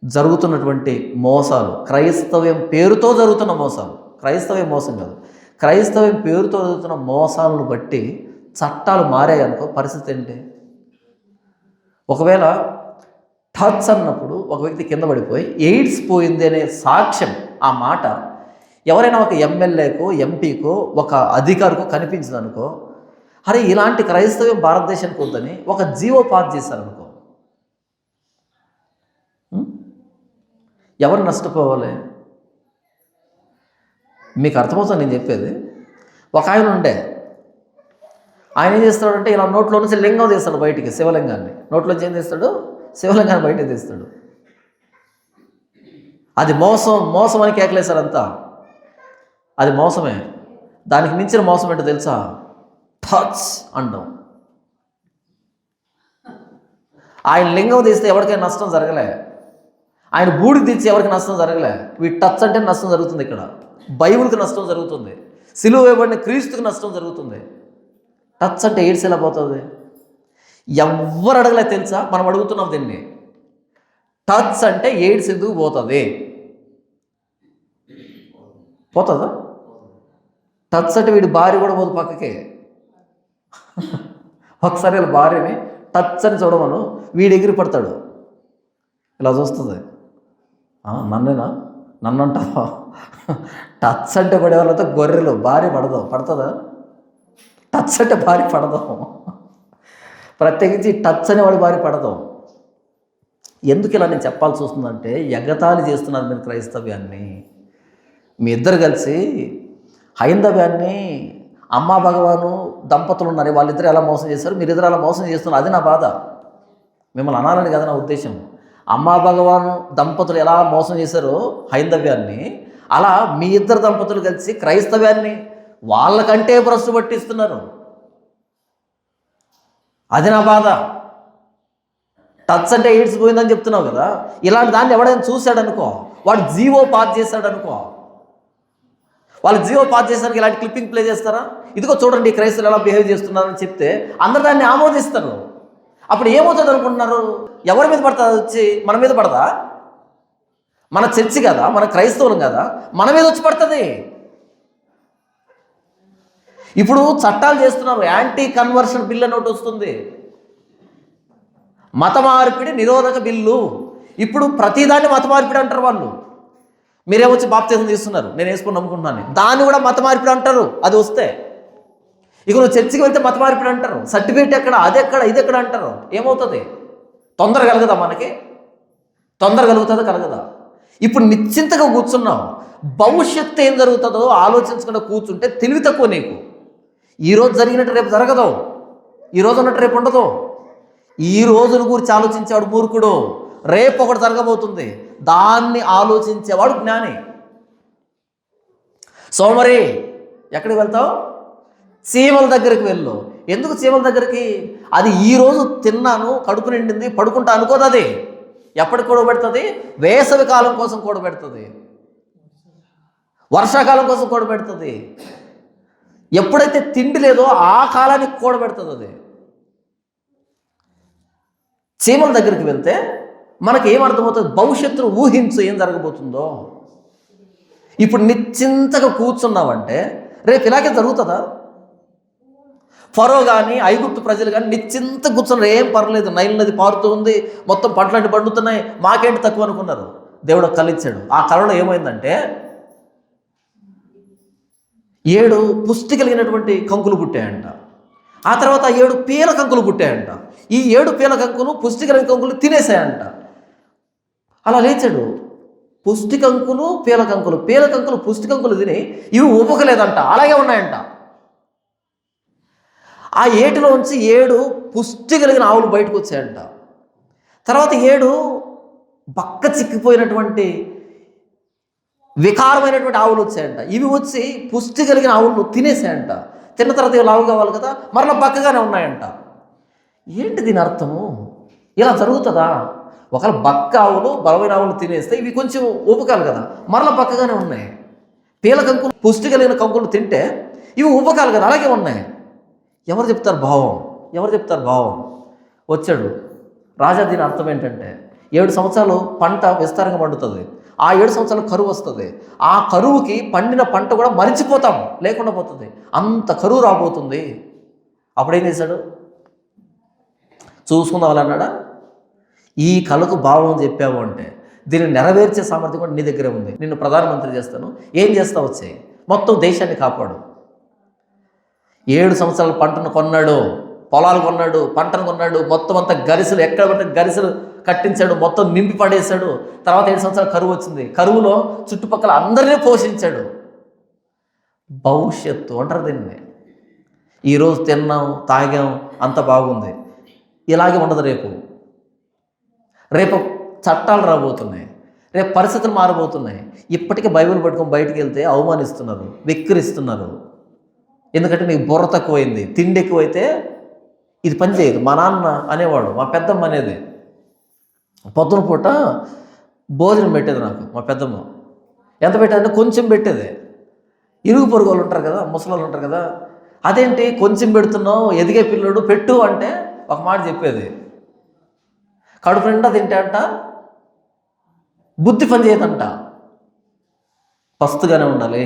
జరుగుతున్నటువంటి మోసాలు, క్రైస్తవ్యం పేరుతో జరుగుతున్న మోసాలు, క్రైస్తవ్యం మోసం కాదు, క్రైస్తవ్యం పేరుతో జరుగుతున్న మోసాలను బట్టి చట్టాలు మారాయి అనుకో, పరిస్థితి ఏంటి? ఒకవేళ టచ్ అన్నప్పుడు ఒక వ్యక్తి కింద పడిపోయి ఎయిడ్స్ పోయింది అనే సాక్ష్యం, ఆ మాట ఎవరైనా ఒక ఎమ్మెల్యేకో ఎంపీకో ఒక అధికారికో కనిపించింది అనుకో, అరే ఇలాంటి క్రైస్తవ్యం భారతదేశానికి వద్దని ఒక జీవో పాస్ చేశారనుకో, ఎవరు నష్టపోవాలి? మీకు అర్థమవుతుంది నేను చెప్పేది. ఒక ఆయన ఉండే, ఆయన ఏం చేస్తాడంటే ఇలా నోట్లో నుంచి లింగం తీస్తాడు బయటికి, శివలింగాన్ని నోట్లోంచి ఏం తీస్తాడు? శివలింగాన్ని బయట తీస్తాడు. అది మోసం, మోసం అని కేకలేశారంతా. అది మోసమే. దానికి మించిన మోసం ఏంటో తెలుసా? టచ్ అంటాం. ఆయన లింగం తీస్తే ఎవరికైనా నష్టం జరగలే, ఆయన బూడికి తీసి ఎవరికి నష్టం జరగలే. వీటి టచ్ అంటే నష్టం జరుగుతుంది. ఇక్కడ బైబిల్కి నష్టం జరుగుతుంది, సిలువ వేయబడిన క్రీస్తుకి నష్టం జరుగుతుంది. టచ్ అంటే ఎయిడ్స్ ఎలా పోతుంది? ఎవ్వరు అడగలే తెలుసా? మనం అడుగుతున్నాం దీన్ని. టచ్ అంటే ఎయిడ్స్ ఎందుకు పోతుంది? పోతుందా? టచ్ అంటే వీడి భార్య కూడా పోదు పక్కకే. ఒకసారి వీళ్ళ భార్యని టచ్ అని చూడమను, వీడు ఎగిరి పడతాడు. ఇలా చూస్తుంది, నన్నేనా, నన్ను అంటావా? టచ్ అంటే పడే వాళ్ళతో గొర్రెలు, భార్య పడదు. పడుతుందా? టచ్ అంటే భార్య పడదు. ప్రత్యేకించి టచ్ అనేవాడి భార్య పడదు. ఎందుకు ఇలా నేను చెప్పాల్సి వస్తుందంటే, ఎగతాళి చేస్తున్నారు మీరు క్రైస్తవ్యాన్ని. మీ ఇద్దరు కలిసి హైందవ్యాన్ని, అమ్మా భగవాను దంపతులు ఉన్నారు, వాళ్ళిద్దరు ఎలా మోసం చేస్తారు, మీరిద్దరు ఎలా మోసం చేస్తున్నారు. అది నా బాధ. మిమ్మల్ని అనాలని కదా నా ఉద్దేశం. అమ్మా భగవాను దంపతులు ఎలా మోసం చేశారో హైందవ్యాన్ని, అలా మీ ఇద్దరు దంపతులు కలిసి క్రైస్తవ్యాన్ని వాళ్ళకంటే భ్రష్టు పట్టిస్తున్నారు. అది నా బాధ. టచ్ అంటే ఎయిడ్స్ పోయిందని చెప్తున్నావు కదా, ఇలాంటి దాన్ని ఎవడైనా చూశాడనుకో, వాడు జీవో పాస్ చేశాడనుకో, వాళ్ళు జీవో పాస్ చేసడానికి ఇలాంటి క్లిప్పింగ్ ప్లే చేస్తారా? ఇదిగో చూడండి క్రైస్తవులు ఎలా బిహేవ్ చేస్తున్నారని చెప్తే అందరు దాన్ని ఆమోదిస్తారు. అప్పుడు ఏమవుతుంది అనుకుంటున్నారు? ఎవరి మీద పడుతుంది? వచ్చి మన మీద పడదా? మన చర్చి కదా, మన క్రైస్తవులం కదా, మన మీద వచ్చి పడుతుంది. ఇప్పుడు చట్టాలు చేస్తున్నారు, యాంటీ కన్వర్షన్ బిల్ అని ఒకటి వస్తుంది, మత మార్పిడి నిరోధక బిల్లు. ఇప్పుడు ప్రతిదాన్ని మత మార్పిడి అంటారు వాళ్ళు. మీరేమొచ్చి బాప్తిజం తీస్తున్నారు, నేను వేసుకుని నమ్ముకుంటున్నాను, దాన్ని కూడా మత మార్పిడి అంటారు. అది వస్తే ఇక నువ్వు చర్చికి వెళ్తే మత మార్పిడి అంటారు. సర్టిఫికేట్ ఎక్కడ, అది ఎక్కడ, ఇది ఎక్కడ అంటారు. ఏమవుతుంది? తొందర కలగదా? మనకి తొందర కలుగుతుందా? కలగదా? ఇప్పుడు నిశ్చింతగా కూర్చున్నావు, భవిష్యత్తు ఏం జరుగుతుందో ఆలోచించకుండా కూర్చుంటే తెలివి తక్కువ నీకు. ఈరోజు జరిగినట్టు రేపు జరగదు, ఈరోజు ఉన్నట్టు రేపు ఉండదు. ఈ రోజును గురించి ఆలోచించేవాడు మూర్ఖుడు, రేపు ఒకటి జరగబోతుంది దాన్ని ఆలోచించేవాడు జ్ఞాని. సోమరి ఎక్కడికి వెళ్తావు? చీమల దగ్గరికి వెళ్ళు. ఎందుకు చీమల దగ్గరికి? అది ఈరోజు తిన్నాను, కడుపు నిండింది, పడుకుంటా అనుకోదు. అది ఎప్పటికి కూడబెడుతుంది? వేసవి కాలం కోసం కూడబెడుతుంది, వర్షాకాలం కోసం కూడబెడుతుంది. ఎప్పుడైతే తిండి లేదో ఆ కాలానికి కూడబెడుతుంది అది. చీమల దగ్గరికి వెళ్తే మనకి ఏమర్థమవుతుంది? భవిష్యత్తును ఊహించు, ఏం జరగబోతుందో. ఇప్పుడు నిశ్చింతగా కూర్చున్నావంటే రేపు ఇలాగే జరుగుతుందా? ఫరో కానీ ఐగుప్తు ప్రజలు కానీ నిశ్చింత కూర్చున్నారు, ఏం పర్లేదు, నైల్ నది పారుతూ ఉంది, మొత్తం పంటలన్నీ పండుతున్నాయి, మాకేంటి తక్కువ అనుకున్నారు. దేవుడు కలిచ్చాడు. ఆ కళలో ఏమైందంటే 7 పుష్టి కలిగినటువంటి కంకులు పుట్టాయంట. ఆ తర్వాత 7 పీల కంకులు పుట్టాయంట. ఈ 7 పీల కంకులు పుష్టి కలిగిన కంకులు తినేసాయంట. అలా లేచాడు. పుష్టికంకులు పీలకంకులు, పీలకంకులు పుష్టికంకులు తిని ఇవి ఊపకలేదంట, అలాగే ఉన్నాయంట. ఆ ఏటిలోంచి 7 పుష్టి కలిగిన ఆవులు బయటకు వచ్చాయంట. తర్వాత 7 బక్క చిక్కిపోయినటువంటి వికారమైనటువంటి ఆవులు వచ్చాయంట. ఇవి వచ్చి పుష్టి కలిగిన ఆవులను తినేసాయంట. తిన్న తర్వాత ఇవి లావు కావాలి కదా, మరలా బక్కగానే ఉన్నాయంట. ఏంటి దీని అర్థము? ఇలా జరుగుతుందా? ఒకవేళ బక్క ఆవులు బలమైన ఆవులు తినేస్తే ఇవి కొంచెం ఊపకాలు కదా, మరలా బక్కగానే ఉన్నాయి. పీల కంకులు పుష్టి కలిగిన కంకులు తింటే ఇవి ఊపకాలు కదా, అలాగే ఉన్నాయి. ఎవరు చెప్తారు భావం? ఎవరు చెప్తారు భావం? వచ్చాడు రాజా. దీని అర్థం ఏంటంటే 7 సంవత్సరాలు పంట విస్తారంగా పండుతుంది, ఆ 7 సంవత్సరాలు కరువు వస్తుంది. ఆ కరువుకి పండిన పంట కూడా మరిచిపోతాం, లేకుండా పోతుంది, అంత కరువు రాబోతుంది. అప్పుడేం చేశాడు? చూసుకుందాం అన్నాడా? ఈ కళకు భావం చెప్పావు అంటే దీన్ని నెరవేర్చే సామర్థ్యం కూడా నీ దగ్గరే ఉంది. నిన్ను ప్రధానమంత్రి చేస్తాను, ఏం చేస్తావు? వచ్చాయి, మొత్తం దేశాన్ని కాపాడు. 7 సంవత్సరాల పంటను కొన్నాడు, పొలాలు కొన్నాడు, పంటను కొన్నాడు, మొత్తం అంతా గరిసెలు ఎక్కడ పడితే గరిసెలు కట్టించాడు, మొత్తం నింపి పడేశాడు. తర్వాత 7 సంవత్సరాలు కరువు వచ్చింది, కరువులో చుట్టుపక్కల అందరినీ పోషించాడు. భవిష్యత్తు అంటారు దీన్ని. ఈరోజు తిన్నాం, తాగాం, అంత బాగుంది, ఇలాగే ఉండదు. రేపు చట్టాలు రాబోతున్నాయి, రేపు పరిస్థితులు మారబోతున్నాయి. ఇప్పటికే బైబిల్ పట్టుకొని బయటికి వెళ్తే అవమానిస్తున్నారు, వెక్కిరిస్తున్నారు. ఎందుకంటే నీకు బుర్ర తక్కువైంది, తిండి ఎక్కువైతే ఇది పని చేయదు. మా నాన్న అనేవాడు, మా పెద్దమ్మ అనేది, పొద్దున పూట భోజనం పెట్టేది నాకు మా పెద్దమ్మ. ఎంత పెట్టేదంటే కొంచెం పెట్టేది. ఇరుగు పొరుగు వాళ్ళు ఉంటారు కదా, ముసలాళ్ళు ఉంటారు కదా, అదేంటి కొంచెం పెడుతున్నావు, ఎదిగే పిల్లడు పెట్టు అంటే ఒక మాట చెప్పేది. కడుపు నిండా తింటే అంట బుద్ధి పని చేయదంట, పస్తుగానే ఉండాలి.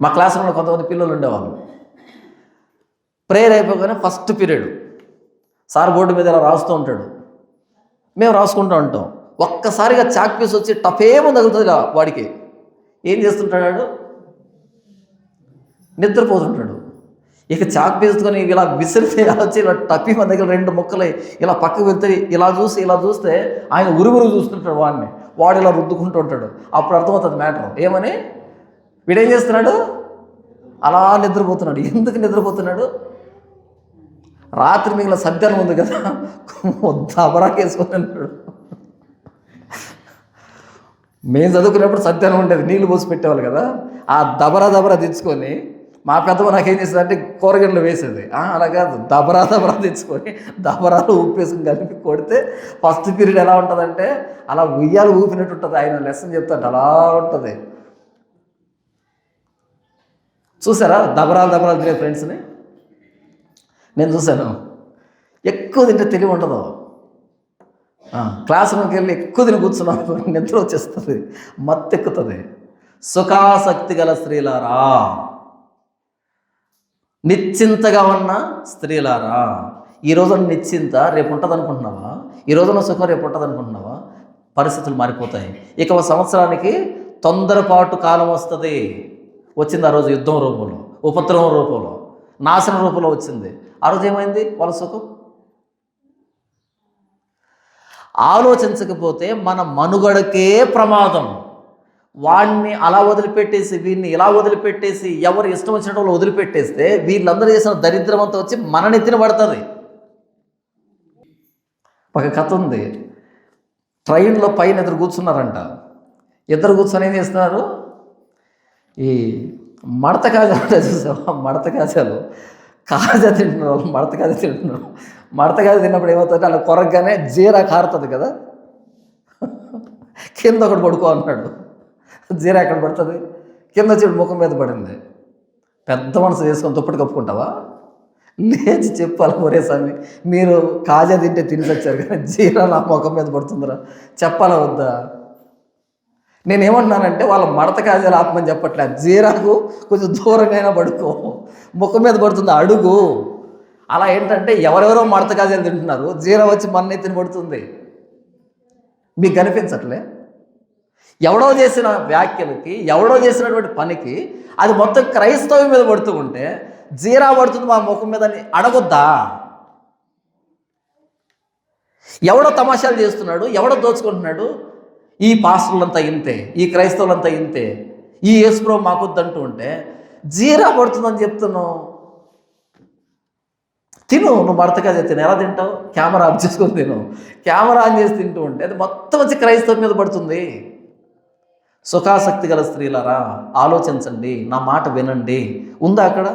మా క్లాస్ రూమ్లో కొంతమంది పిల్లలు ఉండేవాళ్ళు. ప్రేయర్ అయిపోగానే ఫస్ట్ పీరియడ్ సార్ బోర్డు మీద ఇలా రాస్తూ ఉంటాడు, మేము రాసుకుంటూ ఉంటాం. ఒక్కసారిగా చాక్ పీస్ వచ్చి టఫేమో తగులుతుంది ఇలా వాడికి. ఏం చేస్తుంటాడు? నిద్రపోతుంటాడు. ఇక చాక్ పీసుకొని ఇలా విసిరితే వచ్చి ఇలా టపి మన దగ్గర 2 ముక్కలు ఇలా పక్కకు వెళ్తే ఇలా చూస్తే ఆయన ఉరుగురు చూస్తుంటాడు వాడిని. వాడు ఇలా రుద్దుకుంటూ ఉంటాడు. అప్పుడు అర్థమవుతుంది మ్యాటర్. ఏమని? వీడేం చేస్తున్నాడు? అలా నిద్రపోతున్నాడు. ఎందుకు నిద్రపోతున్నాడు? రాత్రి మిగిలిన సద్యానం ఉంది కదా, దబరాకేసుకొని అన్నాడు. మేము చదువుకునేప్పుడు సద్యానం ఉండేది, నీళ్ళు పోసి పెట్టేవాళ్ళు కదా, ఆ దబరా తెచ్చుకొని మా పెద్దమ్మ నాకేం చేసేది అంటే కూరగాయలు వేసేది. అలా కాదు, దబరా తెచ్చుకొని దబరాలు ఉప్పేసుకుని కలిపి కొడితే ఫస్ట్ పీరియడ్ ఎలా ఉంటుందంటే అలా ఉయ్యాలు ఊపినట్టు ఉంటుంది. ఆయన లెసన్ చెప్తాడు, అలా ఉంటుంది. చూసారా దబరాలు తినే ఫ్రెండ్స్ని? నేను చూశాను. ఎక్కువ తింటే తెలివి ఉండదు. క్లాస్ రూమ్కి వెళ్ళి ఎక్కువ తిని కూర్చున్నాను, నిద్ర వచ్చేస్తుంది, మత్తు ఎక్కుతుంది. సుఖాసక్తి గల స్త్రీలారా, నిశ్చింతగా ఉన్న స్త్రీలారా, ఈ రోజున నిశ్చింత రేపు ఉంటుంది అనుకుంటున్నావా? ఈ రోజున సుఖం రేపు ఉంటుంది అనుకుంటున్నావా? పరిస్థితులు మారిపోతాయి. ఇక 1 సంవత్సరానికి తొందరపాటు కాలం వస్తుంది. వచ్చింది ఆ రోజు యుద్ధం రూపంలో, ఉపద్రవం రూపంలో, నాశనం రూపంలో వచ్చింది. ఆ రోజు ఏమైంది? వాళ్ళ సుఖం. ఆలోచించకపోతే మన మనుగడకే ప్రమాదం. వాడిని అలా వదిలిపెట్టేసి వీడిని ఇలా వదిలిపెట్టేసి ఎవరు ఇష్టం వచ్చిన వాళ్ళు వదిలిపెట్టేస్తే వీళ్ళందరూ చేసిన దరిద్రం అంతా వచ్చి మన నెత్తిన పడుతుంది. ఒక కథ ఉంది. ట్రైన్లో పైన ఎదురు కూర్చున్నారంట. ఇద్దరు కూర్చొని ఏం చేస్తున్నారు? ఈ మడత కాజాలు చూసావా? మడత కాజాలు కాజా తింటున్నారు వాళ్ళు, మడత కాజా తింటున్నారు. మడత కాజా తిన్నప్పుడు ఏమవుతుంది? అలా కొరగానే జీరా కారుతుంది కదా, కింద ఒకటి పడుకో అన్నాడు. జీరా ఎక్కడ పడుతుంది? కింద చెడు ముఖం మీద పడింది. పెద్ద మనసు చేసుకొని దుప్పటి కప్పుకుంటావా? లేచి చెప్పాలి, ఒరే స్వామి మీరు కాజా తింటే తిని వచ్చారు కానీ జీరా నా ముఖం మీద పడుతుందిరా, చెప్పాలా వద్దా? నేనేమంటున్నానంటే వాళ్ళ మడత కాజాలు ఆత్మని చెప్పట్లే, జీరాకు కొంచెం దూరంగా పడుకో, ముఖం మీద పడుతుంది అడుగు. అలా ఏంటంటే ఎవరెవరో మడత కాజాలు తింటున్నారు, జీరా వచ్చి మన ఎత్తిన పడుతుంది. మీకు కనిపించట్లే? ఎవడో చేసిన వ్యాఖ్యలకి, ఎవడో చేసినటువంటి పనికి అది మొత్తం క్రైస్తవం మీద పడుతూ ఉంటే జీరా పడుతుంది మా ముఖం మీద అని అడగొద్దా? ఎవడో తమాషాలు చేస్తున్నాడు, ఎవడో దోచుకుంటున్నాడు, ఈ పాస్టర్లంతా ఇంతే, ఈ క్రైస్తవులంతా ఇంతే, ఈ యేసుప్రభు మాకొద్దంటూ ఉంటే జీరా పడుతుందని చెప్తున్నావు. తిను, నువ్వు మడతకాయ తిను. ఎలా తింటావు? కెమెరా ఆఫ్ చేసుకొని తిను. కెమెరా ఆన్ చేసి తింటూ ఉంటే అది మొత్తం వచ్చి క్రైస్తవం మీద పడుతుంది. సుఖాసక్తి గల స్త్రీలారా ఆలోచించండి, నా మాట వినండి. ఉందా అక్కడ?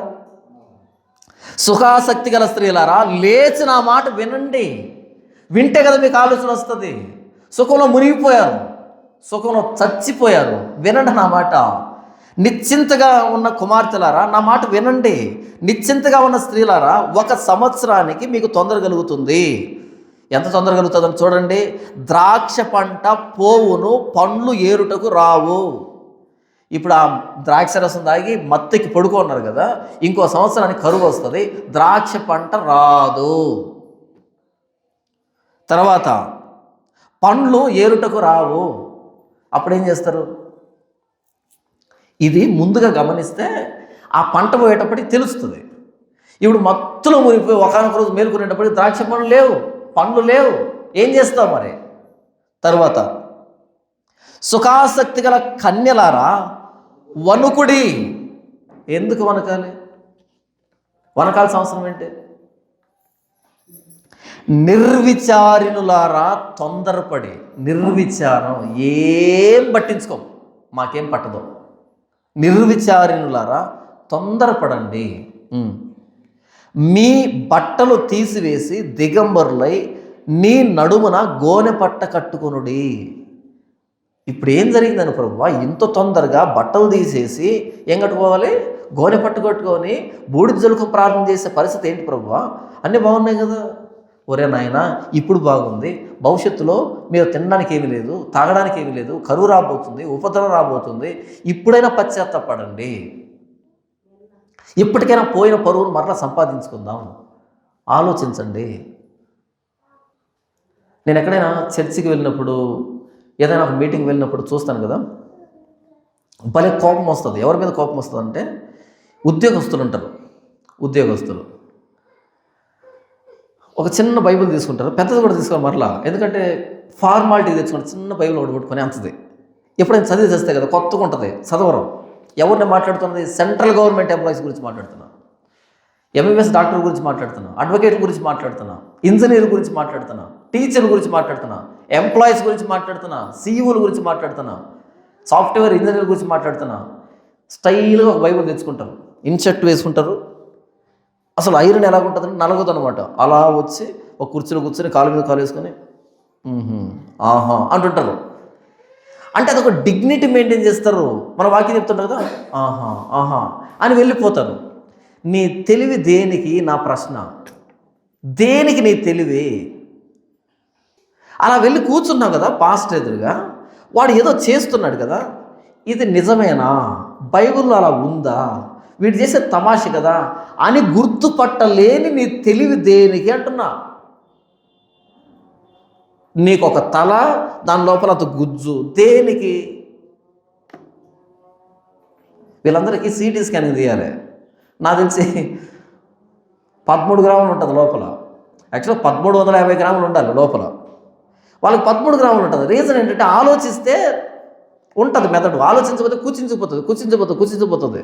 సుఖాసక్తి గల స్త్రీలారా లేచి నా మాట వినండి. వింటే కదా మీకు ఆలోచన వస్తుంది. సుఖంలో మునిగిపోయారు, సుఖంలో చచ్చిపోయారు, వినండి నా మాట. నిశ్చింతగా ఉన్న కుమార్తెలారా నా మాట వినండి. నిశ్చింతగా ఉన్న స్త్రీలారా 1 సంవత్సరానికి మీకు తొందర కలుగుతుంది. ఎంత తొందర కలుగుతుందని చూడండి. ద్రాక్ష పంట పోవును, పండ్లు ఏరుటకు రావు. ఇప్పుడు ఆ ద్రాక్ష రసం తాగి మత్తెక్కి పడుకున్నారు కదా, ఇంకో సంవత్సరానికి కరువు వస్తుంది, ద్రాక్ష పంట రాదు. తర్వాత పండ్లు ఏరుటకు రావు. అప్పుడేం చేస్తారు? ఇది ముందుగా గమనిస్తే ఆ పంట పోయేటప్పటికి తెలుస్తుంది. ఇప్పుడు మత్తులో మునిగిపోయి ఒకనొక రోజు మేలుకునేటప్పటికి ద్రాక్ష పండ్లు లేవు, పండ్లు లేవు, ఏం చేస్తావు మరి? తర్వాత సుఖాసక్తి గల కన్యలారా వణుకుడి. ఎందుకు వనకాలి? వనకాల్సిన అవసరం ఏంటి? నిర్విచారిణులారా తొందరపడి, నిర్విచారం ఏం పట్టించుకోం, మాకేం పట్టదు. నిర్విచారిణులారా తొందరపడండి. మీ బట్టలు తీసివేసి దిగంబరులై నీ నడుమున గోనె పట్ట కట్టుకొనుడి. ఇప్పుడు ఏం జరిగిందని ప్రభువా? ఇంత తొందరగా బట్టలు తీసేసి ఏం కట్టుకోవాలి? గోనె పట్టు కట్టుకొని బూడిద జలుకు ప్రార్థన చేసే పరిస్థితి ఏంటి ప్రభువా? అన్నీ బాగున్నాయి కదా. ఒరే నాయన, ఇప్పుడు బాగుంది, భవిష్యత్తులో మీరు తినడానికి ఏమీ లేదు, తాగడానికి ఏమీ లేదు, కరువు రాబోతుంది, ఉపద్రవం రాబోతుంది, ఇప్పుడైనా పశ్చాత్తాపడండి. ఇప్పటికైనా పోయిన పరువును మరలా సంపాదించుకుందాం. ఆలోచించండి. నేను ఎక్కడైనా చర్చికి వెళ్ళినప్పుడు, ఏదైనా ఒక మీటింగ్కి వెళ్ళినప్పుడు చూస్తాను కదా, భలే కోపం వస్తుంది. ఎవరి మీద కోపం వస్తుంది అంటే ఉద్యోగస్తులు ఉంటారు. ఉద్యోగస్తులు ఒక చిన్న బైబిల్ తీసుకుంటారు, పెద్దది కూడా తీసుకోవాలి మరలా. ఎందుకంటే ఫార్మాలిటీ తెచ్చుకుంటే చిన్న బైబిల్ ఒకటి పట్టుకొని అంతది. ఎప్పుడైనా చదివి చేస్తే కదా కొత్తగా ఉంటుంది, చదవరు. ఎవరిని మాట్లాడుతున్నది? సెంట్రల్ గవర్నమెంట్ ఎంప్లాయీస్ గురించి మాట్లాడుతున్నా, ఎంబీబీఎస్ డాక్టర్ గురించి మాట్లాడుతున్నా, అడ్వకేట్ గురించి మాట్లాడుతున్నా, ఇంజనీర్ గురించి మాట్లాడుతున్నా, టీచర్ గురించి మాట్లాడుతున్నా, ఎంప్లాయీస్ గురించి మాట్లాడుతున్నా, సీఈఓల గురించి మాట్లాడుతున్నా, సాఫ్ట్వేర్ ఇంజనీర్ గురించి మాట్లాడుతున్నా. స్టైల్గా ఒక బైబిల్ తెచ్చుకుంటారు, ఇన్షర్ట్ వేసుకుంటారు. అసలు ఐరన్ ఎలాగుంటుందని నలగదు అనమాట. అలా వచ్చి ఒక కుర్చీలో కూర్చొని కాలు మీద కాలు వేసుకొని ఆహా అంటుంటారు. అంటే అదొక డిగ్నిటీ మెయింటైన్ చేస్తారు. మన వాక్యం చెప్తుంటారు కదా, ఆహా ఆహా అని వెళ్ళిపోతారు. నీ తెలివి దేనికి? నా ప్రశ్న, దేనికి నీ తెలివి? అలా వెళ్ళి కూర్చున్నావు కదా పాస్టర్ ఎదురుగా, వాడు ఏదో చేస్తున్నాడు కదా, ఇది నిజమేనా? బైబిల్లో అలా ఉందా? వీడు చేసే తమాష కదా అని గుర్తుపట్టలేని నీ తెలివి దేనికి అంటున్నా. నీకు ఒక తల, దాని లోపల అంత గుజ్జు దేనికి? వీళ్ళందరికీ సిటీ స్కానింగ్ తీయాలి. నాకు తెలిసి 13 గ్రాములు ఉంటుంది లోపల. యాక్చువల్గా 1350 గ్రాములు ఉండాలి లోపల. వాళ్ళకి 13 గ్రాములు ఉంటుంది. రీజన్ ఏంటంటే ఆలోచిస్తే ఉంటుంది మెదడు, ఆలోచించకపోతే కూర్చించిపోతుంది.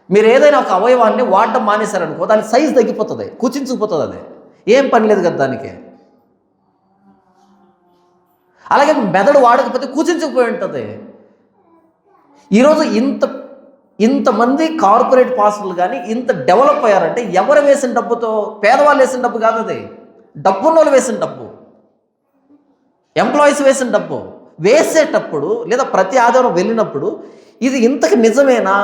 మీరు ఏదైనా ఒక అవయవాన్ని వాడటం మానేశారనుకో, దాని సైజు తగ్గిపోతుంది, కూర్చించుకుపోతుంది. అది ఏం పని లేదు కదా దానికి. అలాగే మెదడు వాడకపోతే కూర్చించుకుపోయి ఉంటుంది. ఈరోజు ఇంతమంది కార్పొరేట్ పాస్టర్లు కానీ ఇంత డెవలప్ అయ్యారంటే ఎవరు వేసిన డబ్బుతో? పేదవాళ్ళు వేసిన డబ్బు కాదు, అది డబ్బున్న వాళ్ళు వేసిన డబ్బు, ఎంప్లాయీస్ వేసిన డబ్బు. వేసేటప్పుడు లేదా ప్రతి ఆదివారం వెళ్ళినప్పుడు ఇది ఇంతకు నిజమేనా?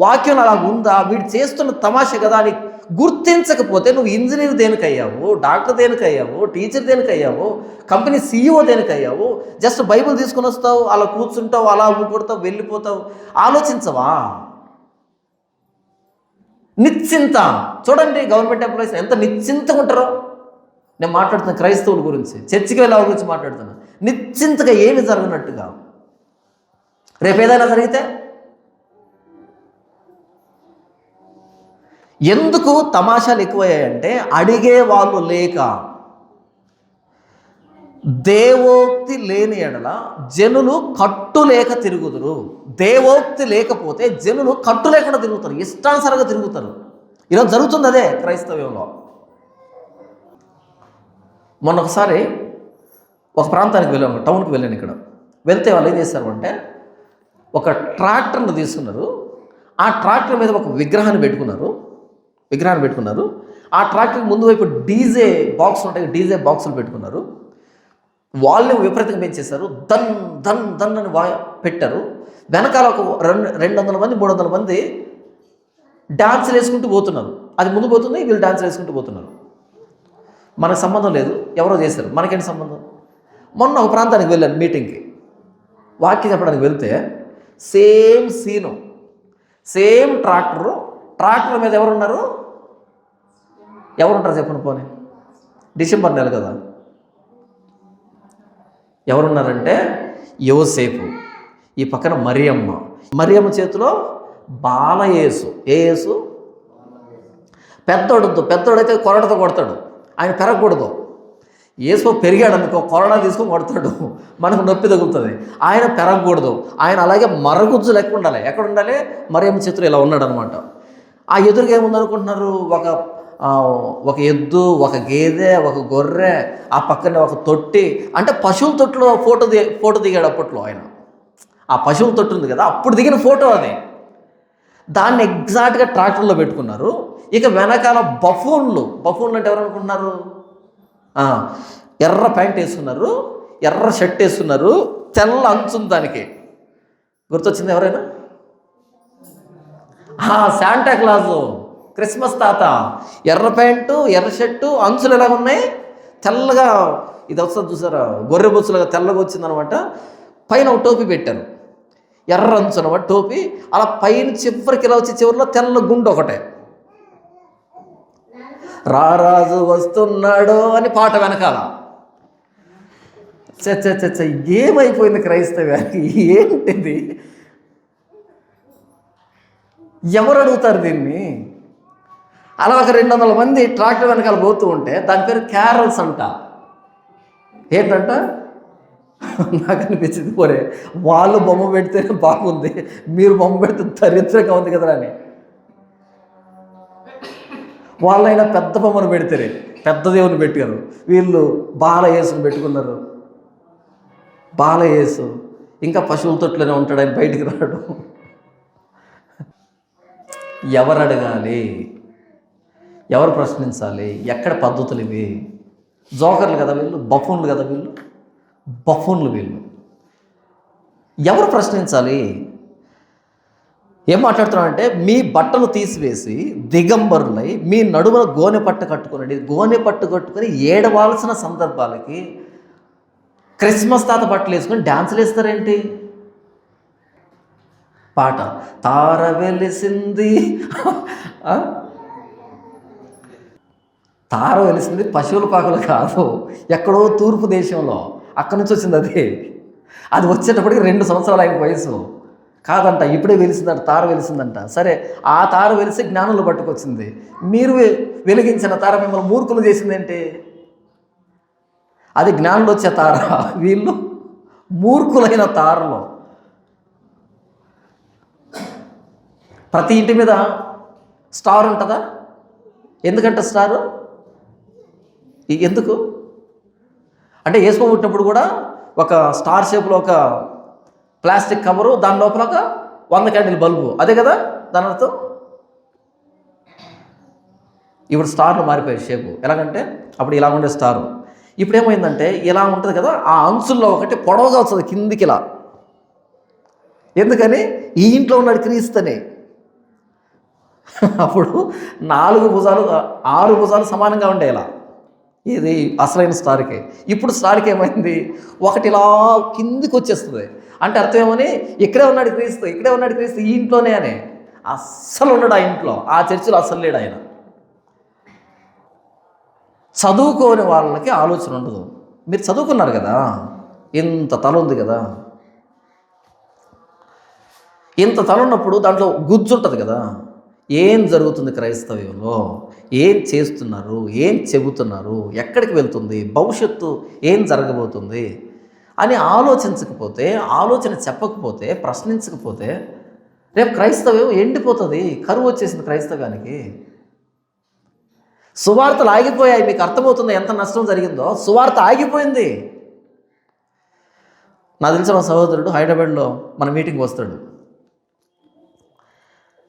వాక్యం అలా ఉందా? వీడు చేస్తున్న తమాష కదా అని గుర్తించకపోతే నువ్వు ఇంజనీర్ దేనికయ్యావు, డాక్టర్ దేనికయ్యావు, టీచర్ దేనికయ్యావు, కంపెనీ సీఈఓ దేనికయ్యావు? జస్ట్ బైబిల్ తీసుకుని వస్తావు, అలా కూర్చుంటావు, అలా ఊకొడతావు, వెళ్ళిపోతావు. ఆలోచించవా? నిశ్చింత. చూడండి గవర్నమెంట్ ఎంప్లాయీస్ ఎంత నిశ్చింతగా ఉంటారో. నేను మాట్లాడుతున్నా క్రైస్తవుల గురించి, చర్చికి వెళ్ళే వాళ్ళ గురించి మాట్లాడుతున్నా. నిశ్చింతగా ఏమి జరగనట్టుగా. రేపు ఏదైనా జరిగితే ఎందుకు తమాషాలు ఎక్కువయ్యాయంటే అడిగే వాళ్ళు లేక. దేవోక్తి లేని ఎడల జనులు కట్టు లేక తిరుగుదురు. దేవోక్తి లేకపోతే జనులు కట్టు లేకుండా తిరుగుతారు, ఇష్టానుసారంగా తిరుగుతారు. ఈరోజు జరుగుతుంది అదే క్రైస్తవ్యంలో. మొన్న ఒకసారి ఒక ప్రాంతానికి వెళ్ళాము, టౌన్కి వెళ్ళాను. ఇక్కడ వెళ్తే వాళ్ళు ఏం చేశారు అంటే, ఒక ట్రాక్టర్ను తీసుకున్నారు. ఆ ట్రాక్టర్ మీద ఒక విగ్రహాన్ని పెట్టుకున్నారు. ఆ ట్రాక్టర్కి ముందు వైపు డీజే బాక్స్ ఉంటాయి, డీజే బాక్సులు పెట్టుకున్నారు. వాల్యూమ్ విపరీతంగా పెంచేశారు. దన్ దన్ దన్ అని పెట్టారు. వెనకాల ఒక 200 మంది 300 మంది డాన్సులు వేసుకుంటూ పోతున్నారు. అది ముందు పోతుంది, వీళ్ళు డాన్సులు వేసుకుంటూ పోతున్నారు. మనకు సంబంధం లేదు, ఎవరో చేశారు, మనకేంటి సంబంధం. మొన్న ఒక ప్రాంతానికి వెళ్ళాను మీటింగ్కి, వాక్యం చెప్పడానికి వెళ్తే సేమ్ సీను, సేమ్ ట్రాక్టర్ మీద ఎవరుంటారు చెప్పండి. పోనీ డిసెంబర్ నెల కదా, ఎవరున్నారంటే యోసేపు, ఈ పక్కన మరియమ్మ చేతిలో బాలయేసు. ఏ యేసు? పెద్దోడైతే కొరడతో కొడతాడు, ఆయన పెరగకూడదు. యేసు పెరిగాడు అనుకో, కొరడా తీసుకొని కొడతాడు, మనకు నొప్పి తగులుతుంది. ఆయన పెరగకూడదు, ఆయన అలాగే మరగుజ్జు లెక్క ఉండాలి. ఎక్కడ ఉండాలి? మరియమ్మ చేతిలో ఇలా ఉన్నాడు అనమాట. ఆ ఎదురుగా ఏముందనుకుంటున్నారు? ఒక ఎద్దు, ఒక గేదె, ఒక గొర్రె, ఆ పక్కనే ఒక తొట్టి. అంటే పశువుల తొట్టులో ఫోటో దిగాడు అప్పట్లో ఆయన. ఆ పశువుల తొట్టి ఉంది కదా, అప్పుడు దిగిన ఫోటో అది. దాన్ని ఎగ్జాక్ట్గా ట్రాక్టర్లో పెట్టుకున్నారు. ఇక వెనకాల బఫూన్లు అంటే ఎవరు అనుకుంటున్నారు? ఎర్ర ప్యాంట్ వేసుకున్నారు, ఎర్ర షర్ట్ వేసుకున్నారు, తెల్ల అంచుంది దానికి. గుర్తొచ్చింది ఎవరైనా? శాంటా క్లాజు, క్రిస్మస్ తాత. ఎర్ర ప్యాంటు, ఎర్ర షర్టు, అంచులు ఎలా ఉన్నాయి? తెల్లగా. ఇది వస్తుంది చూసారా, గొర్రె బొచ్చులుగా తెల్లగా వచ్చిందనమాట. పైన ఒక టోపీ పెట్టారు, ఎర్ర అంచు అనమాట టోపీ. అలా పైన చివరికి ఇలా వచ్చి చివరిలో తెల్ల గుండు ఒకటే. రారాజు వస్తున్నాడో అని పాట వెనకాల. చచ్చ ఏమైపోయింది క్రైస్తవానికి? ఏంటిది? ఎవరు అడుగుతారు దీన్ని? అలా ఒక 200 మంది ట్రాక్టర్ వెనకాల పోతూ ఉంటే దాని పేరు క్యారల్స్ అంట. ఏంటంట? నాకు అనిపించింది, పోరే వాళ్ళు బొమ్మ పెడితేనే బాగుంది, మీరు బొమ్మ పెడితే దరిద్రంగా ఉంది కదరా అని. వాళ్ళైనా పెద్ద బొమ్మను పెడితే, పెద్ద దేవుని పెట్టారు. వీళ్ళు బాలయేసుని పెట్టుకున్నారు. బాలయేసు ఇంకా పశువుల తొట్లోనే ఉంటాడు, ఆయన బయటికి రాడు. ఎవరు అడగాలి? ఎవరు ప్రశ్నించాలి? ఎక్కడ పద్ధతులు ఇవి? జోకర్లు కదా వీళ్ళు, బఫూన్లు కదా వీళ్ళు, వీళ్ళు. ఎవరు ప్రశ్నించాలి? ఏం మాట్లాడుతున్నానంటే, మీ బట్టలు తీసివేసి దిగంబరులై మీ నడుమున గోనె పట్టు కట్టుకొని ఏడవాల్సిన సందర్భాలకి క్రిస్మస్ తాత బట్టలు వేసుకొని డ్యాన్సులు వేస్తారేంటి? పాట తార వెలిసింది, తార వెలిసింది పశువుల పాకలు కాదు, ఎక్కడో తూర్పు దేశంలో, అక్కడి నుంచి వచ్చింది అది వచ్చేటప్పటికి 2 సంవత్సరాలు అయిన వయసు కాదంట, ఇప్పుడే వెలిసిందంట, తార వెలిసిందంట. సరే, ఆ తార వెలిసి జ్ఞానులు పట్టుకొచ్చింది. మీరు వెలిగించిన తార మిమ్మల్ని మూర్ఖులు చేసిందేంటి? అది జ్ఞానులు వచ్చే తార, వీళ్ళు మూర్ఖులైన తారలో. ప్రతి ఇంటి మీద స్టార్ ఉంటుందా? ఎందుకంటే స్టారు ఎందుకు అంటే, యేసు పుట్టినప్పుడు కూడా ఒక స్టార్ షేప్లో ఒక ప్లాస్టిక్ కవరు, దాని లోపల ఒక 100 క్యాండిల్ బల్బు, అదే కదా దాని అర్థం. ఇప్పుడు స్టార్లు మారిపోయాయి షేపు. ఎలాగంటే అప్పుడు ఇలా ఉండే స్టారు, ఇప్పుడు ఏమైందంటే ఇలా ఉంటుంది కదా, ఆ అంచుల్లో ఒకటి పొడవుగా వస్తుంది కిందికి ఇలా. ఎందుకని? ఈ ఇంట్లో ఉన్నాడు క్రీస్తుని. అప్పుడు 4 భుజాలు 6 భుజాలు సమానంగా ఉండే ఇలా. ఇది అసలైన స్టార్కి. ఇప్పుడు స్టార్కి ఏమైంది? ఒకటి ఇలా కిందికి వచ్చేస్తుంది. అంటే అర్థం ఏమని? ఇక్కడే ఉన్నాడు క్రీస్తు, ఈ ఇంట్లోనే అని. అస్సలు ఉన్నాడు ఆ ఇంట్లో, ఆ చర్చిలో అస్సలు లేడు ఆయన. చదువుకోని వాళ్ళకి ఆలోచన ఉండదు. మీరు చదువుకున్నారు కదా, ఇంత తల ఉంది కదా, ఇంత తల ఉన్నప్పుడు దాంట్లో గుజ్జు ఉంటుంది కదా, ఏం జరుగుతుంది క్రైస్తవ్యంలో, ఏం చేస్తున్నారు, ఏం చెబుతున్నారు, ఎక్కడికి వెళ్తుంది, భవిష్యత్తు ఏం జరగబోతుంది అని ఆలోచించకపోతే, ఆలోచన చెప్పకపోతే, ప్రశ్నించకపోతే రేపు క్రైస్తవ్యం ఎండిపోతుంది. కరువు వచ్చేసింది క్రైస్తవ్యానికి. సువార్తలు ఆగిపోయాయి. మీకు అర్థమవుతుంది ఎంత నష్టం జరిగిందో. సువార్త ఆగిపోయింది. నాకు తెలిసిన సహోదరుడు హైదరాబాద్లో మన మీటింగ్ వస్తాడు.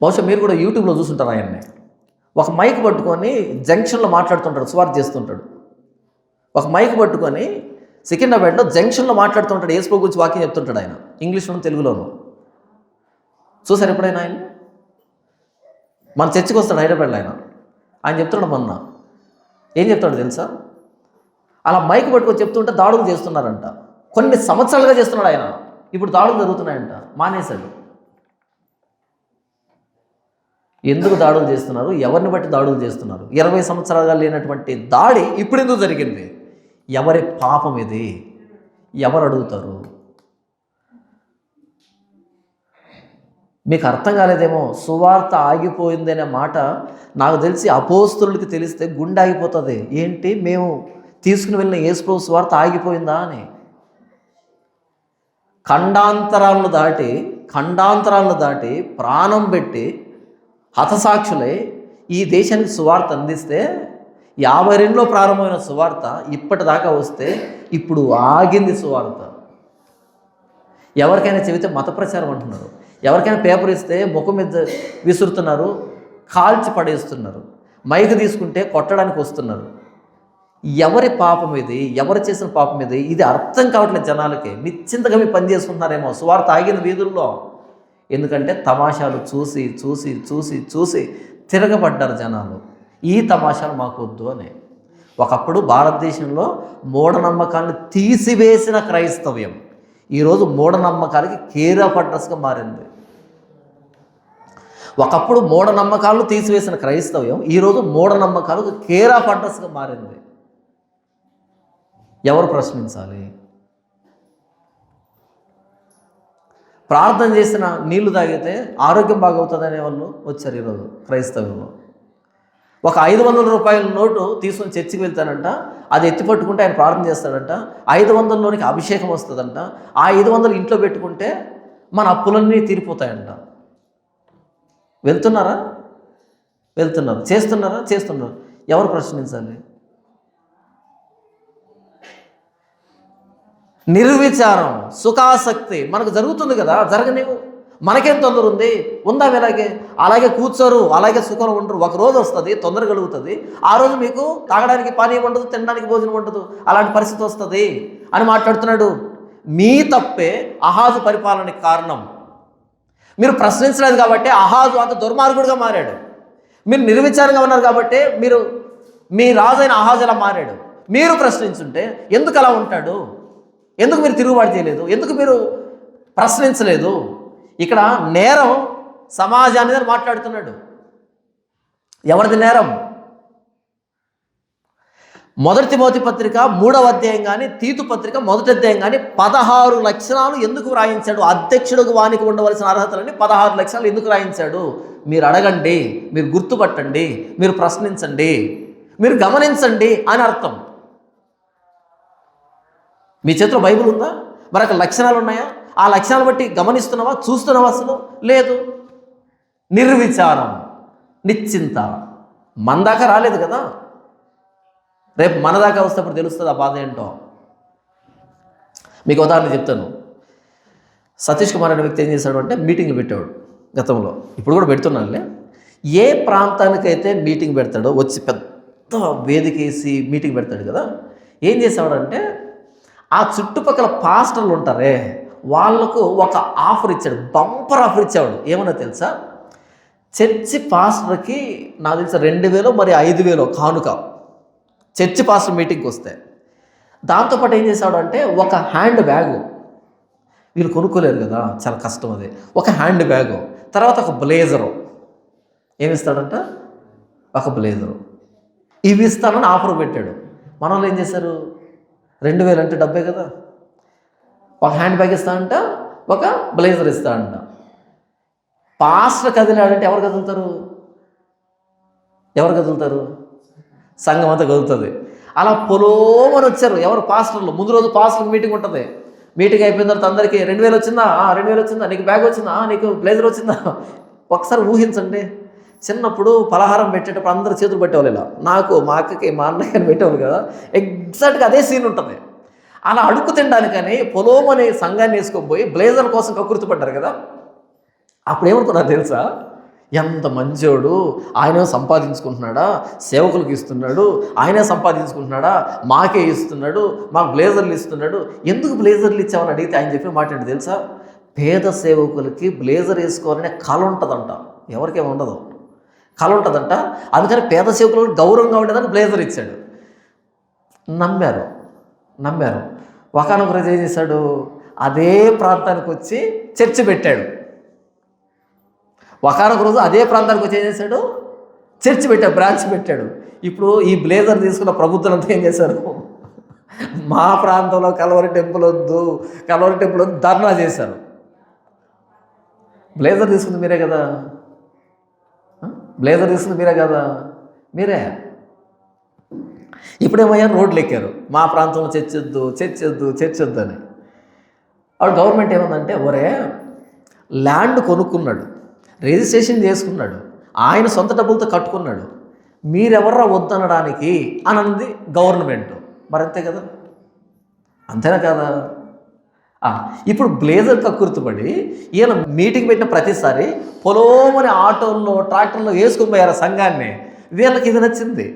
బహుశా మీరు కూడా యూట్యూబ్లో చూస్తుంటారు ఆయన్ని. ఒక మైక్ పట్టుకొని జంక్షన్లో మాట్లాడుతుంటాడు, సువార్త చేస్తుంటాడు. ఒక మైక్ పట్టుకొని సికింద్రాబాద్లో జంక్షన్లో మాట్లాడుతుంటాడు, యేసు గురించి వాక్యం చెప్తుంటాడు ఆయన, ఇంగ్లీష్లోను తెలుగులోను. చూసారు ఎప్పుడైనా ఆయన? మన చర్చికి వస్తాడు హైదరాబాద్లో ఆయన చెప్తున్నాడు. మొన్న ఏం చెప్తాడు తెలుసా? అలా మైక్ పట్టుకొని చెప్తుంటే దాడులు చేస్తున్నారంట. కొన్ని సంవత్సరాలుగా చేస్తున్నాడు ఆయన. ఇప్పుడు దాడులు జరుగుతున్నాయంట. మానేశాడు. ఎందుకు దాడులు చేస్తున్నారు? ఎవరిని బట్టి దాడులు చేస్తున్నారు? 20 సంవత్సరాలుగా లేనటువంటి దాడి ఇప్పుడు ఎందుకు జరిగింది? ఎవరి పాపం ఇది? ఎవరు అడుగుతారు? మీకు అర్థం కాలేదేమో. సువార్త ఆగిపోయింది అనే మాట నాకు తెలిసి అపోస్తులకి తెలిస్తే గుండె ఆగిపోతుంది. ఏంటి, మేము తీసుకుని వెళ్ళిన యేసు సువార్త ఆగిపోయిందా అని. ఖండాంతరాలను దాటి ప్రాణం పెట్టి హతసాక్షులై ఈ దేశానికి సువార్త అందిస్తే, 52లో ప్రారంభమైన సువార్త ఇప్పటిదాకా వస్తే ఇప్పుడు ఆగింది సువార్త. ఎవరికైనా చెబితే మత ప్రచారం అంటున్నారు. ఎవరికైనా పేపర్ ఇస్తే ముఖం మీద విసురుతున్నారు, కాల్చి పడేస్తున్నారు. మైక్ తీసుకుంటే కొట్టడానికి వస్తున్నారు. ఎవరి పాపం ఇది? ఎవరు చేసిన పాపం ఇది? ఇది అర్థం కావట్లేదు జనాలకి. నిశ్చింతగా మీరు పని చేసుకుంటున్నారేమో. సువార్త ఆగిన వీధుల్లో. ఎందుకంటే తమాషాలు చూసి చూసి చూసి చూసి తిరగబడ్డారు జనాలు. ఈ తమాషాలు మాకు వద్దు అని. ఒకప్పుడు భారతదేశంలో మూఢనమ్మకాలను తీసివేసిన క్రైస్తవ్యం ఈరోజు మూఢనమ్మకాలకి కేర్ ఆఫ్ అడ్రస్గా మారింది. ఒకప్పుడు మూఢనమ్మకాలను తీసివేసిన క్రైస్తవ్యం ఈరోజు మూఢనమ్మకాలకు కేర్ ఆఫ్ అడ్రస్గా మారింది. ఎవరు ప్రశ్నించాలి? ప్రార్థన చేసిన నీళ్లు తాగితే ఆరోగ్యం బాగవుతుందనే వాళ్ళు వచ్చారు ఈరోజు క్రైస్తవంలో. ఒక 500 రూపాయల నోటు తీసుకొని చర్చికి వెళ్తానంట, అది ఎత్తి పట్టుకుంటే ఆయన ప్రార్థన చేస్తాడంట. 500లోనికి అభిషేకం వస్తుందంట. ఆ 500 ఇంట్లో పెట్టుకుంటే మన అప్పులన్నీ తీరిపోతాయంట. వెళ్తున్నారా? వెళ్తున్నారు. చేస్తున్నారా? చేస్తున్నారు. ఎవరు ప్రశ్నించాలి? నిర్విచారం, సుఖాసక్తి మనకు జరుగుతుంది కదా, జరగనివ్వు. మనకేం తొందర ఉంది? ఉందాం అలాగే కూర్చోరు, అలాగే సుఖం ఉండరు. ఒక రోజు వస్తుంది, తొందర కలుగుతుంది. ఆ రోజు మీకు తాగడానికి పానీయం ఉండదు, తినడానికి భోజనం ఉండదు. అలాంటి పరిస్థితి వస్తుంది అని మాట్లాడుతున్నాడు. మీ తప్పే అహాజు పరిపాలనకి కారణం. మీరు ప్రశ్నించలేదు కాబట్టి అహాజు అంత దుర్మార్గుడిగా మారాడు. మీరు నిర్విచారంగా ఉన్నారు కాబట్టి మీ రాజైన అహాజు ఎలా మారాడు. మీరు ప్రశ్నించుంటే ఎందుకు అలా ఉంటాడు? ఎందుకు మీరు తిరుగుబాటు చేయలేదు? ఎందుకు మీరు ప్రశ్నించలేదు? ఇక్కడ నేరం సమాజాన్ని మాట్లాడుతున్నాడు. ఎవరిది నేరం? 1 తిమోతి పత్రిక 3వ అధ్యాయం కానీ, తీతు పత్రిక 1వ అధ్యాయం కానీ 16 లక్షణాలు ఎందుకు రాయించాడు? అధ్యక్షుడికి వానికి ఉండవలసిన అర్హతలని 16 లక్షణాలు ఎందుకు రాయించాడు? మీరు అడగండి, మీరు గుర్తుపట్టండి, మీరు ప్రశ్నించండి, మీరు గమనించండి అని అర్థం. మీ చేతిలో బైబిల్ ఉందా? మరి అక్కడ లక్షణాలు ఉన్నాయా? ఆ లక్షణాలు బట్టి గమనిస్తున్నావా? చూస్తున్నావా? అసలు లేదు. నిర్విచారం, నిశ్చింత. మన దాకా రాలేదు కదా, రేపు మన దాకా వస్తేప్పుడు తెలుస్తుంది ఆ బాధ ఏంటో. మీకు ఉదాహరణ చెప్తాను. సతీష్ కుమార్ అనే వ్యక్తి ఏం చేశాడు అంటే మీటింగ్లు పెట్టాడు గతంలో, ఇప్పుడు కూడా పెడుతున్నానులే. ఏ ప్రాంతానికైతే మీటింగ్ పెడతాడో వచ్చి పెద్ద వేదిక వేసి మీటింగ్ పెడతాడు కదా, ఏం చేసేవాడంటే ఆ చుట్టుపక్కల పాస్టర్లు ఉంటారే వాళ్లకు ఒక ఆఫర్ ఇచ్చాడు, బంపర్ ఆఫర్ ఇచ్చాడు. ఏమన్నా తెలుసా? చర్చి పాస్టర్కి నాకు తెలిసి 2000 మరి 5000 కానుక చర్చి పాస్టర్ మీటింగ్కి వస్తే. దాంతోపాటు ఏం చేశాడు అంటే ఒక హ్యాండ్ బ్యాగు, వీళ్ళు కొనుక్కోలేరు కదా, చాలా కష్టం అది. ఒక హ్యాండ్ బ్యాగు, తర్వాత ఒక బ్లేజరు. ఏమిస్తాడంట? ఒక బ్లేజరు. ఇవి ఇస్తానని ఆఫర్ పెట్టాడు. మన వాళ్ళు ఏం చేశారు? 2000 అంటే డబ్బే కదా. ఒక హ్యాండ్ బ్యాగ్ ఇస్తానంట, ఒక బ్లేజర్ ఇస్తానంట. పాస్టర్ కదిలాడంటే ఎవరు కదులుతారు? ఎవరు కదులుతారు? సంఘం అంతా కదులుతుంది. అలా పొలోమని వచ్చారు ఎవరు? పాస్టర్లు. ముందు రోజు పాస్టర్కి మీటింగ్ ఉంటుంది. మీటింగ్ అయిపోయిన తర్వాత అందరికీ 2000 వచ్చిందా? 2000 వచ్చిందా? నీకు బ్యాగ్ వచ్చిందా? నీకు బ్లేజర్ వచ్చిందా? ఒకసారి ఊహించండి, చిన్నప్పుడు పలహారం పెట్టేటప్పుడు అందరూ చేతులు పెట్టేవాళ్ళు ఇలా. నాకు, మా అక్కకి, మా అన్నయ్యని పెట్టేవాళ్ళు కదా. ఎగ్జాక్ట్గా అదే సీన్ ఉంటుంది. అలా అడుక్కు తినడానికని పొలోమని సంఘాన్ని వేసుకొని పోయి బ్లేజర్ కోసం కకృతిపడ్డారు కదా. అప్పుడు ఏమనుకున్నారు తెలుసా? ఎంత మంచోడు, ఆయనే సంపాదించుకుంటున్నాడా, సేవకులకు ఇస్తున్నాడు, ఆయనే సంపాదించుకుంటున్నాడా, మాకే ఇస్తున్నాడు, మాకు బ్లేజర్లు ఇస్తున్నాడు. ఎందుకు బ్లేజర్లు ఇచ్చామని అడిగితే ఆయన చెప్పిన మాట ఏంటి తెలుసా? పేద సేవకులకి బ్లేజర్ వేసుకోవాలనే కళ ఉంటుందంట. ఎవరికేమి ఉండదు, కళ ఉంటుందంట. అందుకని పేద సేవకులకు గౌరవంగా ఉండేదని బ్లేజర్ ఇచ్చాడు. నమ్మారు. ఒకానొక రోజు ఏం చేశాడు? అదే ప్రాంతానికి వచ్చి చర్చి పెట్టాడు. ఒకానొక రోజు అదే ప్రాంతానికి వచ్చి ఏం చేశాడు? చర్చి పెట్టాడు, బ్రాంచ్ పెట్టాడు. ఇప్పుడు ఈ బ్లేజర్ తీసుకున్న ప్రభుత్వంతో ఏం చేశారు? మా ప్రాంతంలో కల్వరి టెంపుల్ వద్దు ధర్నా చేశారు. బ్లేజర్ తీసుకుంది మీరే కదా, మీరే. ఇప్పుడేమయ్యారు? రోడ్లు ఎక్కారు. మా ప్రాంతంలో చర్చొద్దు అని. అప్పుడు గవర్నమెంట్ ఏమందంటే, ఒరే ల్యాండ్ కొనుక్కున్నాడు, రిజిస్ట్రేషన్ చేసుకున్నాడు, ఆయన సొంత డబ్బులతో కట్టుకున్నాడు, మీరెవర్రా వద్దనడానికి అని అంది గవర్నమెంట్. మరి అంతే కదా, అంతేనా కదా? ఇప్పుడు బ్లేజర్ కక్కుర్తుపడి ఈయన మీటింగ్ పెట్టిన ప్రతిసారి పొలోమని ఆటోల్లో ట్రాక్టర్లో వేసుకొని పోయారు సంఘాన్ని. వీళ్ళకి ఇది నచ్చింది.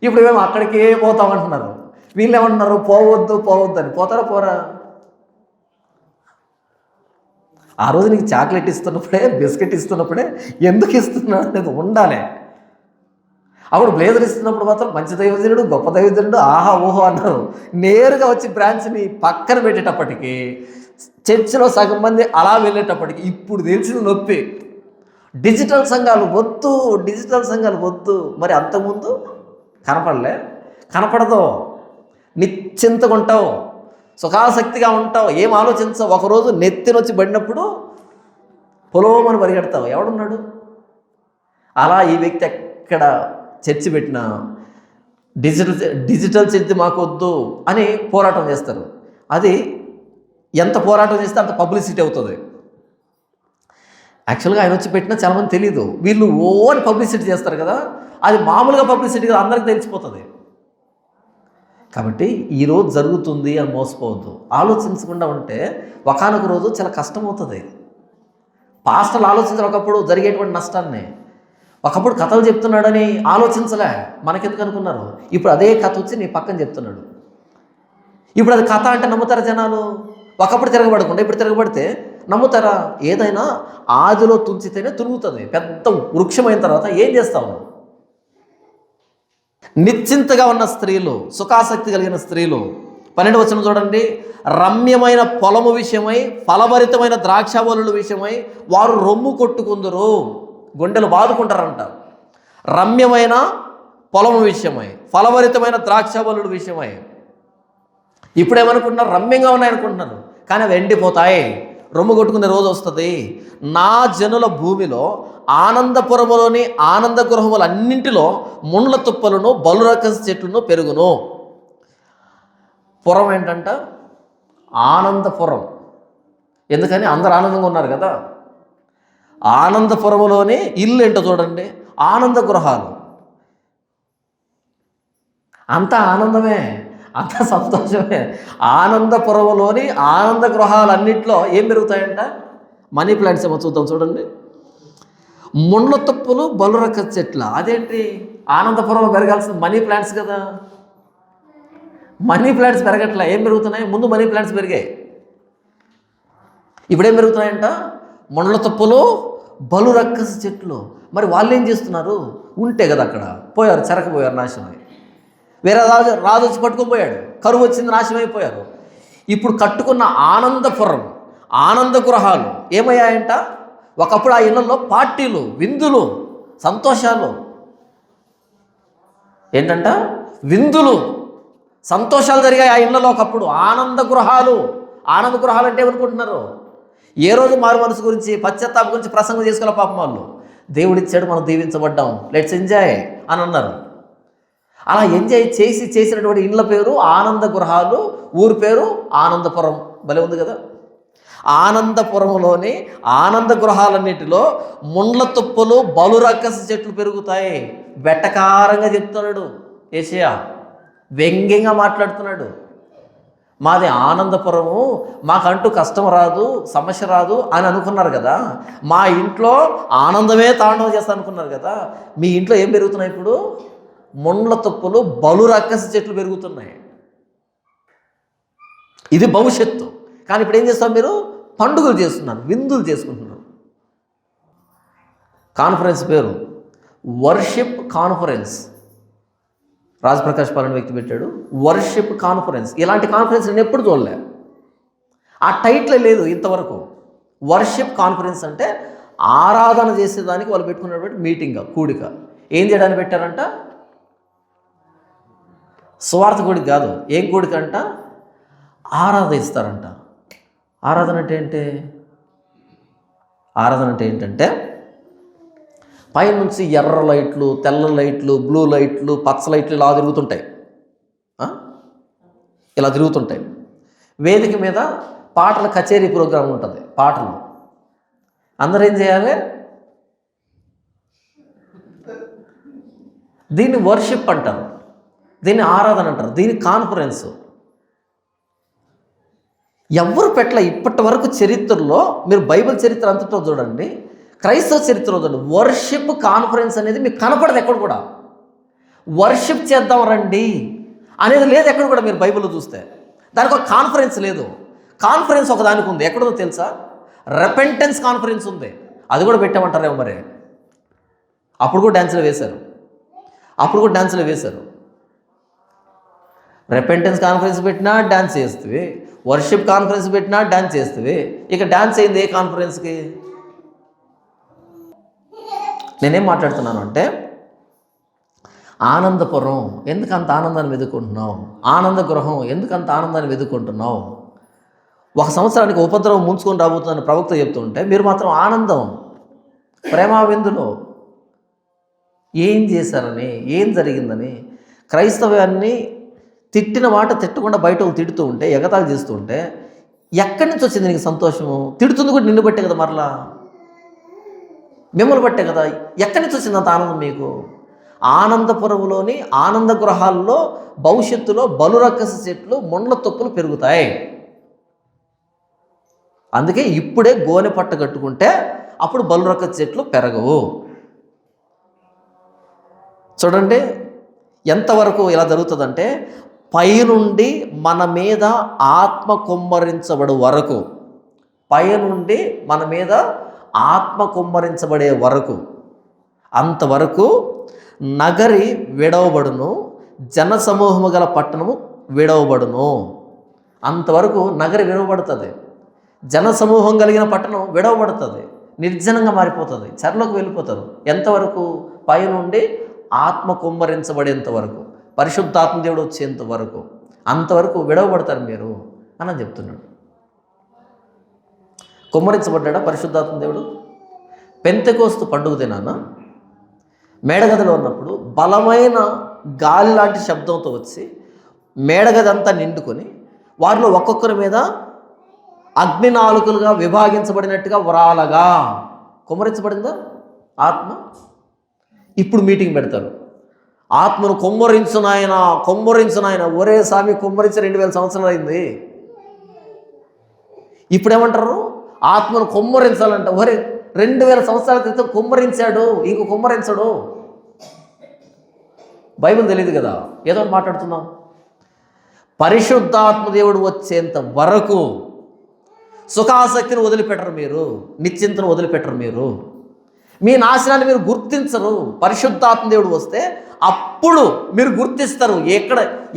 ఇప్పుడు మేము అక్కడికే పోతామంటున్నారు. వీళ్ళు ఏమంటున్నారు? పోవద్దు అని. పోతారా పోరా? ఆ రోజు నీకు చాక్లెట్ ఇస్తున్నప్పుడే, బిస్కెట్ ఇస్తున్నప్పుడే ఎందుకు ఇస్తున్నాడు అనేది ఉండాలి. అప్పుడు బ్లేజర్ ఇస్తున్నప్పుడు మాత్రం మంచి దైవజనుడు, గొప్ప దైవజనుడు, ఆహా ఓహో అన్నారు. నేరుగా వచ్చి బ్రాంచ్ని పక్కన పెట్టేటప్పటికి చర్చిలో సగం మంది అలా వెళ్ళేటప్పటికి ఇప్పుడు తెలిసిన నొప్పి. డిజిటల్ సంఘాలు వద్దు. మరి అంతకుముందు కనపడదు. నిశ్చింతగా ఉంటావు, సుఖాసక్తిగా ఉంటావు, ఏం ఆలోచించవు. ఒకరోజు నెత్తినొచ్చి పడినప్పుడు పొలోమని పరిగెడతావు. ఎవడున్నాడు? అలా ఈ వ్యక్తి ఎక్కడ చర్చి పెట్టినా డిజిటల్ చర్చి మాకు వద్దు అని పోరాటం చేస్తారు. అది ఎంత పోరాటం చేస్తే అంత పబ్లిసిటీ అవుతుంది. యాక్చువల్గా ఆయన వచ్చి పెట్టినా చాలామంది తెలియదు. వీళ్ళు ఓన్ పబ్లిసిటీ చేస్తారు కదా, అది మామూలుగా పబ్లిసిటీ కదా, అందరికీ తెలిసిపోతుంది. కాబట్టి ఈరోజు జరుగుతుంది అని మోసపోవద్దు. ఆలోచించకుండా ఉంటే ఒకానొక రోజు చాలా కష్టం అవుతుంది. పాస్టర్లు ఆలోచించారు ఒకప్పుడు జరిగేటువంటి నష్టాన్ని. ఒకప్పుడు కథలు చెప్తున్నాడని ఆలోచించలే, మనకెందుకు అనుకున్నారు? ఇప్పుడు అదే కథ వచ్చి నీ పక్కన చెప్తున్నాడు. ఇప్పుడు అది కథ అంటే నమ్ముతారా జనాలు? ఒకప్పుడు తిరగబడకుండా ఇప్పుడు తిరగబడితే నమ్ముతారా? ఏదైనా ఆదిలో తుంచితేనే తురుగుతుంది. పెద్ద వృక్షమైన తర్వాత ఏం చేస్తావు? నిశ్చింతగా ఉన్న స్త్రీలు, సుఖాసక్తి కలిగిన స్త్రీలు. 12వ వచనం చూడండి. రమ్యమైన పొలము విషయమై, ఫలభరితమైన ద్రాక్షావళుల విషయమై వారు రొమ్ము కొట్టుకుందరు, గుండెలు బాదుకుంటారంట. రమ్యమైన పొలము విషయమై, ఫలభరితమైన ద్రాక్షావళుల విషయమై. ఇప్పుడేమనుకుంటున్నారు? రమ్యంగా ఉన్నాయనుకుంటున్నారు, కానీ అవి ఎండిపోతాయి. రొమ్ము కొట్టుకునే రోజు వస్తుంది. నా జనుల భూమిలో ఆనందపురములోని ఆనంద గృహములన్నింటిలో ముండ్ల తుప్పలను, బలురకస చెట్లను పెరుగును. పురం ఏంటంట? ఆనందపురం. ఎందుకని? అందరు ఆనందంగా ఉన్నారు కదా. ఆనందపురములోని ఇల్లు ఏంటో చూడండి, ఆనంద గృహాలు. అంతా ఆనందమే, అంత సంతోషమే. ఆనందపురములోని ఆనంద గృహాలన్నింటిలో ఏం పెరుగుతాయంట? మనీ ప్లాంట్స్ ఏమో చూద్దాం చూడండి. ముండ్ల తుప్పులు, బలురక చెట్ల. అదేంటి? ఆనందపురంలో పెరగాల్సిన మనీ ప్లాంట్స్ కదా. మనీ ప్లాంట్స్ పెరగట్లా. ఏం పెరుగుతున్నాయి? ముందు మనీ ప్లాంట్స్ పెరిగాయి, ఇప్పుడేం పెరుగుతున్నాయంట? ముండ్ల తుప్పులు, బలురక్కస చెట్లు. మరి వాళ్ళు ఏం చేస్తున్నారు? ఉంటే కదా అక్కడ పోయారు, చెరకపోయారు, నాశనమై. వేరే రాజు వచ్చి పట్టుకుపోయాడు, కరువు వచ్చింది, నాశనమైపోయారు. ఇప్పుడు కట్టుకున్న ఆనందపురం, ఆనంద గృహాలు ఏమయ్యాయంట? ఒకప్పుడు ఆ ఇళ్లలో పార్టీలు, విందులు, సంతోషాలు. ఏంటంట? విందులు, సంతోషాలు జరిగాయి ఆ ఇళ్లలో ఒకప్పుడు. ఆనంద గృహాలు. ఆనంద గృహాలు అంటే ఏమనుకుంటున్నారు? ఏ రోజు మారు మనసు గురించి, పశ్చాత్తాపం గురించి ప్రసంగం చేసుకోవాలి పాపం వాళ్ళు. దేవుడిచ్చాడు, మనం దీవించబడ్డాం, లెట్స్ ఎంజాయ్ అని అన్నారు. అలా ఎంజాయ్ చేసినటువంటి ఇండ్ల పేరు ఆనంద గృహాలు, ఊరి పేరు ఆనందపురం. భలే ఉంది కదా. ఆనందపురంలోని ఆనంద గృహాలన్నిటిలో ముండ్ల తుప్పలు, బలురక్కసి చెట్లు పెరుగుతాయి. వెటకారంగా చెప్తున్నాడు యేషయా, వ్యంగ్యంగా మాట్లాడుతున్నాడు. మాది ఆనందపురము, మాకంటూ కష్టం రాదు, సమస్య రాదు అని అనుకున్నారు కదా. మా ఇంట్లో ఆనందమే తాండవం చేస్తా అనుకున్నారు కదా. మీ ఇంట్లో ఏం పెరుగుతున్నాయి ఇప్పుడు? ముండ్ల తుప్పలు, బలురక్కసి చెట్లు పెరుగుతున్నాయి. ఇది భవిష్యత్తు. కానీ ఇప్పుడు ఏం చేస్తాం? మీరు పండుగలు చేస్తున్నారు, విందులు చేసుకుంటున్నారు. కాన్ఫరెన్స్ పేరు వర్షిప్ కాన్ఫరెన్స్. రాజప్రకాష్ పాలన వ్యక్తి పెట్టాడు, వర్షిప్ కాన్ఫరెన్స్. ఇలాంటి కాన్ఫరెన్స్ నేను ఎప్పుడు చూడలే. ఆ టైటిల్ లేదు ఇంతవరకు. వర్షిప్ కాన్ఫరెన్స్ అంటే ఆరాధన చేసేదానికి వాళ్ళు పెట్టుకున్నటువంటి మీటింగ్, కూడిక. ఏం చేయడానికి పెట్టారంట? స్వార్థ కూడిక కాదు. ఏం కూడిక అంట? ఆరాధిస్తారంట. ఆరాధన అంటే ఏంటి? ఆరాధన అంటే ఏంటంటే పైనుంచి ఎర్ర లైట్లు, తెల్ల లైట్లు, బ్లూ లైట్లు, పచ్చ లైట్లు ఇలా తిరుగుతుంటాయి. ఇలా తిరుగుతుంటాయి. వేదిక మీద పాటల కచేరీ ప్రోగ్రాం ఉంటుంది. పాటలు అందరూ ఏం చేయాలి? దీన్ని వర్షిప్ అంటారు, దీన్ని ఆరాధన అంటారు, దీన్ని కాన్ఫరెన్స్. ఎవరు పెట్టల ఇప్పటి వరకు చరిత్రలో. మీరు బైబిల్ చరిత్ర అంతటా చూడండి, క్రైస్తవ చరిత్రలో చూడండి, వర్షిప్ కాన్ఫరెన్స్ అనేది మీకు కనపడదు ఎక్కడ కూడా. వర్షిప్ చేద్దాం రండి అనేది లేదు ఎక్కడ కూడా. మీరు బైబిల్లో చూస్తే దానికి ఒక కాన్ఫరెన్స్ లేదు. కాన్ఫరెన్స్ ఒక దానికి ఉంది. ఎక్కడో తెలుసా? రెపెంటెన్స్ కాన్ఫరెన్స్ ఉంది. అది కూడా పెట్టామంటారేమో మరి. అప్పుడు కూడా డ్యాన్సులు వేశారు. రెపెంటెన్స్ కాన్ఫరెన్స్ పెట్టినా డ్యాన్స్ చేస్తుంది, వర్షిప్ కాన్ఫరెన్స్ పెట్టినా డ్యాన్స్ చేస్తుంది. ఇక డ్యాన్స్ అయింది ఏ కాన్ఫరెన్స్కి? నేనేం మాట్లాడుతున్నాను అంటే, ఆనందపురం ఎందుకు అంత ఆనందాన్ని వెతుక్కుంటున్నావు? ఆనంద గృహం ఎందుకు అంత ఆనందాన్ని వెతుక్కుంటున్నావు? ఒక సంవత్సరానికి ఉపద్రవం ముంచుకొని రాబోతుందని ప్రవక్త చెప్తుంటే మీరు మాత్రం ఆనందం, ప్రేమావిందులో. ఏం చేశారని, ఏం జరిగిందని, క్రైస్తవాన్ని తిట్టిన మాట తిట్టకుండా బయట తిడుతూ ఉంటే, ఎగతాళి చేస్తూ ఉంటే ఎక్కడి నుంచి వచ్చింది నీకు సంతోషము? తిడుతుంది కూడా నిన్ను బట్టే కదా, మరలా మిమ్మల్ని బట్టే కదా. ఎక్కడి నుంచి వచ్చింది అంత ఆనందం మీకు? ఆనందపురంలోని ఆనంద గృహాల్లో భవిష్యత్తులో బలురక్కస చెట్లు, ముండ్ల తుప్పలు పెరుగుతాయి. అందుకే ఇప్పుడే గోనె పట్ట కట్టుకుంటే అప్పుడు బలురక్కస చెట్లు పెరగవు. చూడండి ఎంతవరకు ఇలా జరుగుతుందంటే, పైనుండి మన మీద ఆత్మ కుమ్మరించబడు వరకు, పైనుండి మన మీద ఆత్మ కుమ్మరించబడే వరకు, అంతవరకు నగరి విడవబడును, జనసమూహము గల పట్టణము విడవబడును. అంతవరకు నగరి విడవబడుతుంది, జనసమూహం కలిగిన పట్టణం విడవబడుతుంది, నిర్జనంగా మారిపోతుంది, చెరలోకి వెళ్ళిపోతారు. ఎంతవరకు? పైనుండి ఆత్మ కుమ్మరించబడేంత వరకు, పరిశుద్ధాత్మ దేవుడు వచ్చేంత వరకు, అంతవరకు విడవబడతారు మీరు అని చెప్తున్నాడు. కుమ్మరించబడ్డా పరిశుద్ధాత్మ దేవుడు? పెంతెకోస్తు పండుగ దినాన మేడగదిలో ఉన్నప్పుడు బలమైన గాలి లాంటి శబ్దంతో వచ్చి మేడగది అంతా నిండుకొని వారిలో ఒక్కొక్కరి మీద అగ్ని నాలుకలుగా విభాగించబడినట్టుగా వరాలగా కుమ్మరించబడిందా ఆత్మ? ఇప్పుడు మీటింగ్ పెడతారు, ఆత్మను కుమ్మరించు నాయన. ఒరే స్వామి, కుమ్మరించి 2000 సంవత్సరాలు అయింది. ఇప్పుడేమంటారు? ఆత్మను కుమ్మరించాలంట. ఒరే 2000 సంవత్సరాల క్రితం కుమ్మరించాడు, ఇంక కుమ్మరించడు. బైబిల్ తెలియదు కదా, ఏదో మాట్లాడుతున్నాం. పరిశుద్ధాత్మ దేవుడు వచ్చేంత వరకు సుఖాసక్తిని వదిలిపెట్టరు మీరు, నిశ్చింతను వదిలిపెట్టరు మీరు, మీ నాశనాన్ని మీరు గుర్తించరు. పరిశుద్ధాత్మ దేవుడు వస్తే అప్పుడు మీరు గుర్తిస్తారు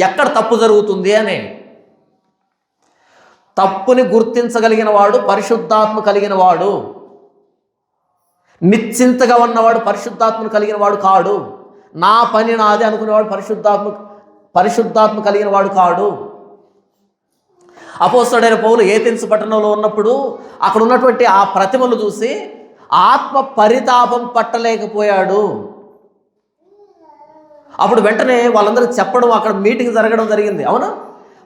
ఎక్కడ తప్పు జరుగుతుంది అని. తప్పుని గుర్తించగలిగిన వాడు పరిశుద్ధాత్మ కలిగిన వాడు. నిశ్చింతగా ఉన్నవాడు పరిశుద్ధాత్మను కలిగిన వాడు కాడు. నా పని నాది అనుకునేవాడు పరిశుద్ధాత్మ కలిగిన వాడు కాడు. అపోస్తలుడైన పౌలు ఏథెన్స్ పట్టణంలో ఉన్నప్పుడు అక్కడ ఉన్నటువంటి ఆ ప్రతిమలు చూసి ఆత్మ పరితాపం పట్టలేకపోయాడు. అప్పుడు వెంటనే వాళ్ళందరూ చెప్పడం, అక్కడ మీటింగ్ జరగడం జరిగింది. అవునా?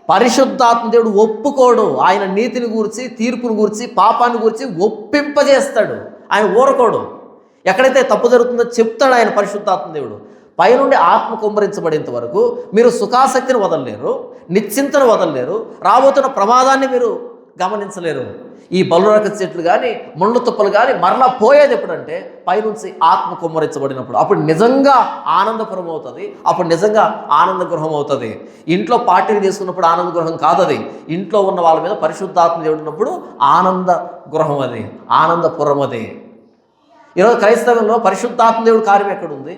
పరిశుద్ధాత్మ దేవుడు ఒప్పుకోడు. ఆయన నీతిని గూర్చి, తీర్పుని గూర్చి, పాపాన్ని గూర్చి ఒప్పింపజేస్తాడు. ఆయన ఊరకోడు. ఎక్కడైతే తప్పు జరుగుతుందో చెప్తాడు ఆయన పరిశుద్ధాత్మ దేవుడు. పైనుండి ఆత్మ కుమ్మరించబడేంత వరకు మీరు సుఖాసక్తిని వదలలేరు, నిశ్చింతను వదలలేరు, రాబోతున్న ప్రమాదాన్ని మీరు గమనించలేరు. ఈ బలురక చెట్లు కానీ, ముళ్ళు తుప్పలు కానీ మరలా పోయేది ఎప్పుడంటే పైనుంచి ఆత్మ కుమ్మరించబడినప్పుడు. అప్పుడు నిజంగా ఆనందపురం అవుతుంది, అప్పుడు నిజంగా ఆనంద గృహం అవుతుంది. ఇంట్లో పార్టీలు చేసుకున్నప్పుడు ఆనంద గృహం కాదు అది. ఇంట్లో ఉన్న వాళ్ళ మీద పరిశుద్ధాత్మ దేవుడు ఉన్నప్పుడు ఆనంద గృహం అది, ఆనందపురం అది. ఈరోజు క్రైస్తవంలో పరిశుద్ధాత్మ దేవుడు కార్యం ఎక్కడుంది?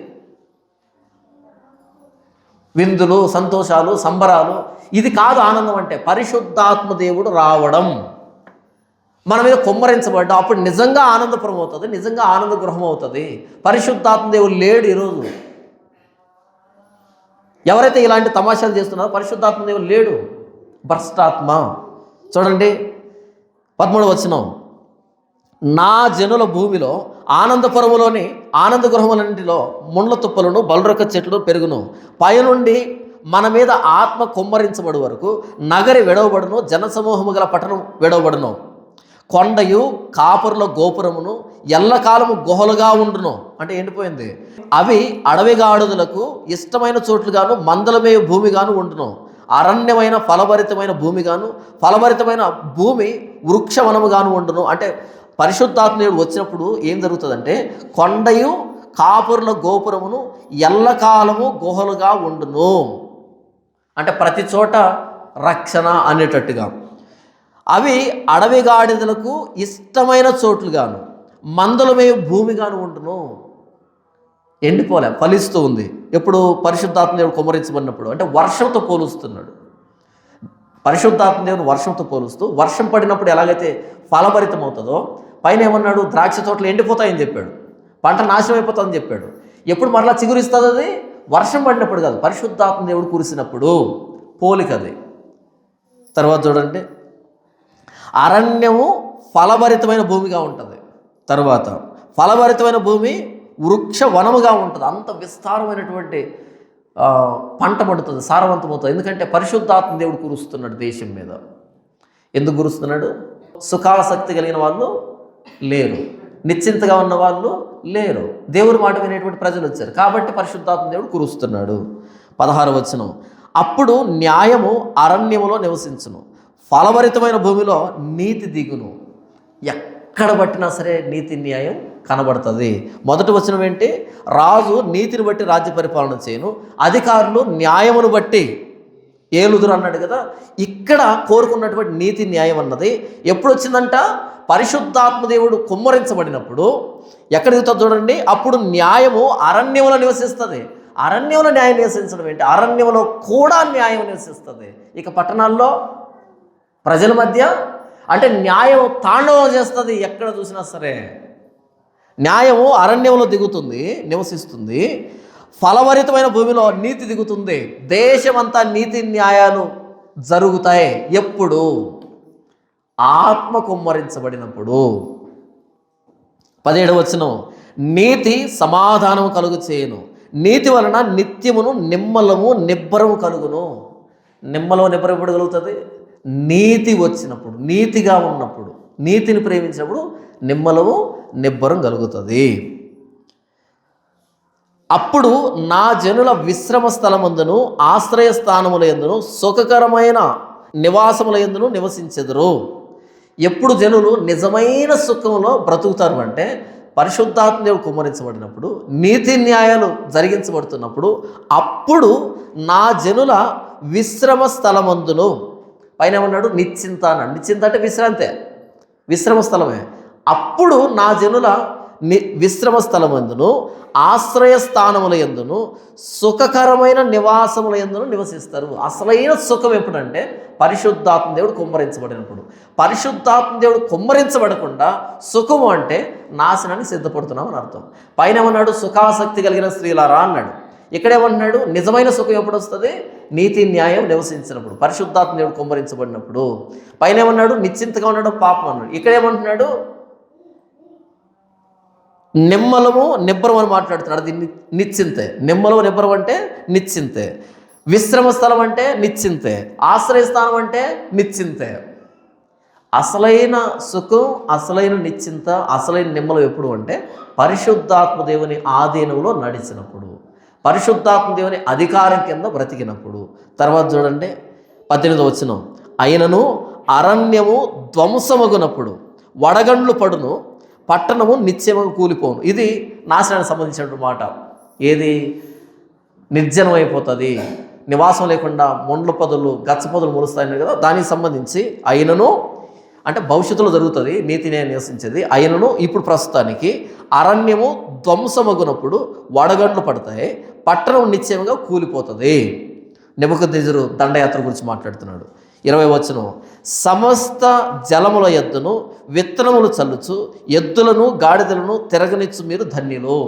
విందులు, సంతోషాలు, సంబరాలు, ఇది కాదు ఆనందం అంటే. పరిశుద్ధాత్మ దేవుడు రావడం, మన మీద కుమ్మరించబడ్డం, అప్పుడు నిజంగా ఆనందపురం అవుతుంది, నిజంగా ఆనంద గృహం అవుతుంది. పరిశుద్ధాత్మ దేవుడు లేడు ఈరోజు. ఎవరైతే ఇలాంటి తమాషాలు చేస్తున్నారో పరిశుద్ధాత్మ దేవుడు లేడు, భ్రష్టాత్మ. చూడండి 13వ వచనం, నా జనుల భూమిలో ఆనందపురములోని ఆనంద గృహములన్నింటిలో ముండ్ల తుప్పలను బలురొక చెట్లు పెరుగును. పైనుండి మన మీద ఆత్మ కుమ్మరించబడు వరకు నగరి విడవబడును, జనసమూహము గల పట్టణం విడవబడును. కొండయు కాపురుల గోపురమును ఎల్లకాలము గుహలుగా ఉండును. అంటే ఎండిపోయింది. అవి అడవి గాడుదలకు ఇష్టమైన చోట్లుగాను, మందలమేయ భూమిగాను ఉండును. అరణ్యమైన ఫలభరితమైన భూమిగాను, ఫలభరితమైన భూమి వృక్షవనముగాను ఉండును. అంటే పరిశుద్ధాత్మ దేవుడు వచ్చినప్పుడు ఏం జరుగుతుందంటే, కొండయు కాపురుల గోపురమును ఎల్లకాలము గుహలుగా ఉండును. అంటే ప్రతి చోట రక్షణ అనేటట్టుగా. అవి అడవి గాడిదలకు ఇష్టమైన చోట్లుగాను, మందలమే భూమిగాను ఉండును. ఎండిపోలే, ఫలిస్తూ ఉంది. ఎప్పుడు? పరిశుద్ధాత్మ దేవుడు కుమ్మరించబడినప్పుడు. అంటే వర్షంతో పోలుస్తున్నాడు. పరిశుద్ధాత్మ దేవుడు వర్షంతో పోలుస్తూ, వర్షం పడినప్పుడు ఎలాగైతే ఫలభరితం అవుతుందో, పైన ఏమన్నాడు? ద్రాక్ష తోటలు ఎండిపోతాయని చెప్పాడు, పంట నాశనం అయిపోతుందని చెప్పాడు. ఎప్పుడు మరలా చిగురిస్తుంది అది? వర్షం పడినప్పుడు కాదు, పరిశుద్ధాత్మ దేవుడు కురిసినప్పుడు. పోలికది. తర్వాత చూడండి, అరణ్యము ఫలభరితమైన భూమిగా ఉంటుంది. తర్వాత ఫలభరితమైన భూమి వృక్ష వనముగా ఉంటుంది. అంత విస్తారమైనటువంటి పంట పడుతుంది, సారవంతమవుతుంది. ఎందుకంటే పరిశుద్ధాత్మ దేవుడు కురుస్తున్నాడు దేశం మీద. ఎందుకు కురుస్తున్నాడు? సుఖాసక్తి కలిగిన వాళ్ళు లేరు, నిశ్చింతగా ఉన్న వాళ్ళు లేరు, దేవుని మాట వినేటువంటి ప్రజలు వచ్చారు. కాబట్టి పరిశుద్ధాత్మ దేవుడు కురుస్తున్నాడు. 16వ వచనం, అప్పుడు న్యాయము అరణ్యములో నివసించును, ఫలభరితమైన భూమిలో నీతి దిగును. ఎక్కడ పట్టినా సరే నీతి న్యాయం కనబడుతుంది. మొదటి వచనం ఏంటి? రాజు నీతిని బట్టి రాజ్య పరిపాలన చేయను, అధికారులు న్యాయమును బట్టి ఏలుదురు అన్నాడు కదా. ఇక్కడ కోరుకున్నటువంటి నీతి న్యాయం అన్నది ఎప్పుడు వచ్చిందంట? పరిశుద్ధాత్మ దేవుడు కుమ్మరించబడినప్పుడు. ఎక్కడ దిగుతుంది చూడండి, అప్పుడు న్యాయము అరణ్యములో నివసిస్తుంది. అరణ్యంలో న్యాయం నివసించడం ఏంటి? అరణ్యంలో కూడా న్యాయం నివసిస్తుంది. ఇక పట్టణాల్లో ప్రజల మధ్య అంటే న్యాయం తాండవం చేస్తుంది. ఎక్కడ చూసినా సరే న్యాయము అరణ్యంలో దిగుతుంది, నివసిస్తుంది. ఫలభరితమైన భూమిలో నీతి దిగుతుంది. దేశమంతా నీతి న్యాయాలు జరుగుతాయి. ఎప్పుడు? ఆత్మ కుమ్మరించబడినప్పుడు. 17వ వచనం, నీతి సమాధానము కలుగు చేయను, నీతి వలన నిత్యమును నిమ్మలము నిబ్బరము కలుగును. నిమ్మలో నిబ్బరం ఎప్పుడు కలుగుతుంది? నీతి వచ్చినప్పుడు, నీతిగా ఉన్నప్పుడు, నీతిని ప్రేమించినప్పుడు నిమ్మలము నిబ్బరం కలుగుతుంది. అప్పుడు నా జనుల విశ్రమ స్థలమందును ఆశ్రయ స్థానముల యందును సుఖకరమైన నివాసముల యందును నివసించెదరు. ఎప్పుడు జనులు నిజమైన సుఖంలో బ్రతుకుతారు అంటే పరిశుద్ధాత్మ దేవుడు కుమ్మరించబడినప్పుడు, నీతి న్యాయాలు జరిగించబడుతున్నప్పుడు, అప్పుడు నా జనుల విశ్రమ స్థలమందును, పైన ఏమన్నాడు? నిశ్చింత అన్నాడు. నిశ్చింత అంటే విశ్రాంతే, విశ్రమ స్థలమే. అప్పుడు నా జనుల విశ్రమ స్థలమందును ఆశ్రయ స్థానముల యందును సుఖకరమైన నివాసముల యందును నివసిస్తారు. అసలైన సుఖం ఎప్పుడంటే పరిశుద్ధాత్మ దేవుడు కుమ్మరించబడినప్పుడు. పరిశుద్ధాత్మ దేవుడు కుమ్మరించబడకుండా సుఖము అంటే నాశనానికి సిద్ధపడుతున్నాం అని అర్థం. పైన ఏమన్నాడు? సుఖాసక్తి కలిగిన స్త్రీలారా అన్నాడు. ఇక్కడేమన్నాడు? నిజమైన సుఖం ఎప్పుడు వస్తుంది? నీతి న్యాయం నివసించినప్పుడు, పరిశుద్ధాత్మ దేవుడు కుమ్మరించబడినప్పుడు. పైన ఏమన్నాడు? నిశ్చింతగా ఉన్నాడు, పాపం అన్నాడు. ఇక్కడేమంటున్నాడు? నిమ్మలము నిబ్బరం అని మాట్లాడుతున్నాడు. అది నిశ్చింతే. నిమ్మలము నిబ్బరం అంటే నిశ్చింతే. విశ్రమ స్థలం అంటే నిశ్చింతే. ఆశ్రయస్థానం అంటే నిశ్చింతే. అసలైన సుఖం, అసలైన నిశ్చింత, అసలైన నిమ్మలం ఎప్పుడు అంటే పరిశుద్ధాత్మ దేవుని ఆధీనంలో నడిచినప్పుడు, పరిశుద్ధాత్మ దేవుని అధికారం కింద బ్రతికినప్పుడు. తర్వాత చూడండి 18వ వచనం, అయినను అరణ్యము ధ్వంసమగునప్పుడు వడగండ్లు పడును, పట్టణము నిత్యముగా కూలిపోను. ఇది నాశనానికి సంబంధించిన మాట. ఏది నిర్జనం అయిపోతుంది, నివాసం లేకుండా మొండ్ల పొదలు గచ్చ పొదలు మొలుస్తాయని కదా, దానికి సంబంధించి అయినను అంటే భవిష్యత్తులో జరుగుతుంది నీతినే నివసించేది. అయినను ఇప్పుడు ప్రస్తుతానికి అరణ్యము ధ్వంసమగునప్పుడు వడగండ్లు పడతాయి, పట్టణం నిశ్చయంగా కూలిపోతుంది. నెబుకద్నెజరు దండయాత్ర గురించి మాట్లాడుతున్నాడు. 20వ వచనం, సమస్త జలముల ఎద్దును విత్తనములు చల్లుచు ఎద్దులను గాడిదలను తిరగనిచ్చు మీరు ధన్యులు.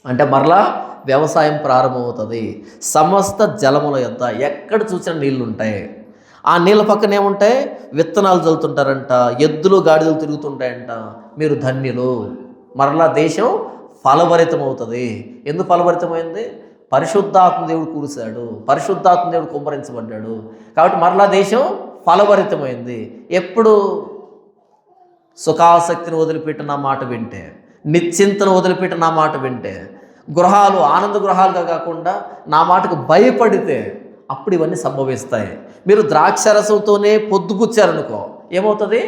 అంటే మరలా వ్యవసాయం ప్రారంభమవుతుంది. సమస్త జలముల యొద్ద ఎక్కడ చూసినా నీళ్ళు ఉంటాయి. ఆ నీళ్ళ పక్కన ఏముంటాయి? విత్తనాలు చల్లుతుంటారంట, ఎద్దులు గాడిదలు తిరుగుతుంటాయంట. మీరు ధన్యులు. మరలా దేశం ఫలభరితమవుతుంది. ఎందుకు ఫలభరితమైంది? పరిశుద్ధాత్మ దేవుడు కురిశాడు, పరిశుద్ధాత్మ దేవుడు కుమ్మరించబడ్డాడు. కాబట్టి మరలా దేశం ఫలభరితమైంది. ఎప్పుడు? సుఖాసక్తిని వదిలిపెట్టి నా మాట వింటే, నిశ్చింతను వదిలిపెట్టి నా మాట వింటే, గృహాలు ఆనంద గృహాలుగా కాకుండా నా మాటకు భయపడితే అప్పుడు ఇవన్నీ సంభవిస్తాయి. మీరు ద్రాక్షరసంతోనే పొద్దుపుచ్చారనుకో ఏమవుతుంది?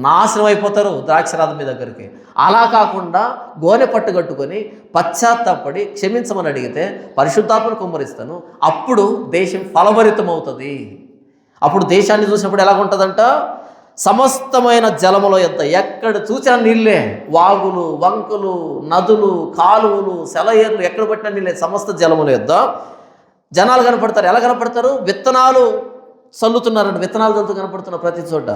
నాశనం అయిపోతారు ద్రాక్షరాధం మీ దగ్గరికి. అలా కాకుండా గోనె పట్టు కట్టుకొని పశ్చాత్తాపడి క్షమించమని అడిగితే పరిశుద్ధాత్మను కుమ్మరిస్తాను. అప్పుడు దేశం ఫలభరితం అవుతుంది. అప్పుడు దేశాన్ని చూసినప్పుడు ఎలాగుంటుందంట? సమస్తమైన జలముల యొద్ద ఎక్కడ చూసినా నీళ్ళే, వాగులు, వంకులు, నదులు, కాలువలు, సెలయేర్లు, ఎక్కడ పట్టినా నీళ్ళే. సమస్త జలముల యొద్ద జనాలు కనపడతారు. ఎలా కనపడతారు? విత్తనాలు చల్లుతున్నారండి. విత్తనాలు చల్లుతూ కనపడుతున్నారు ప్రతి చోట.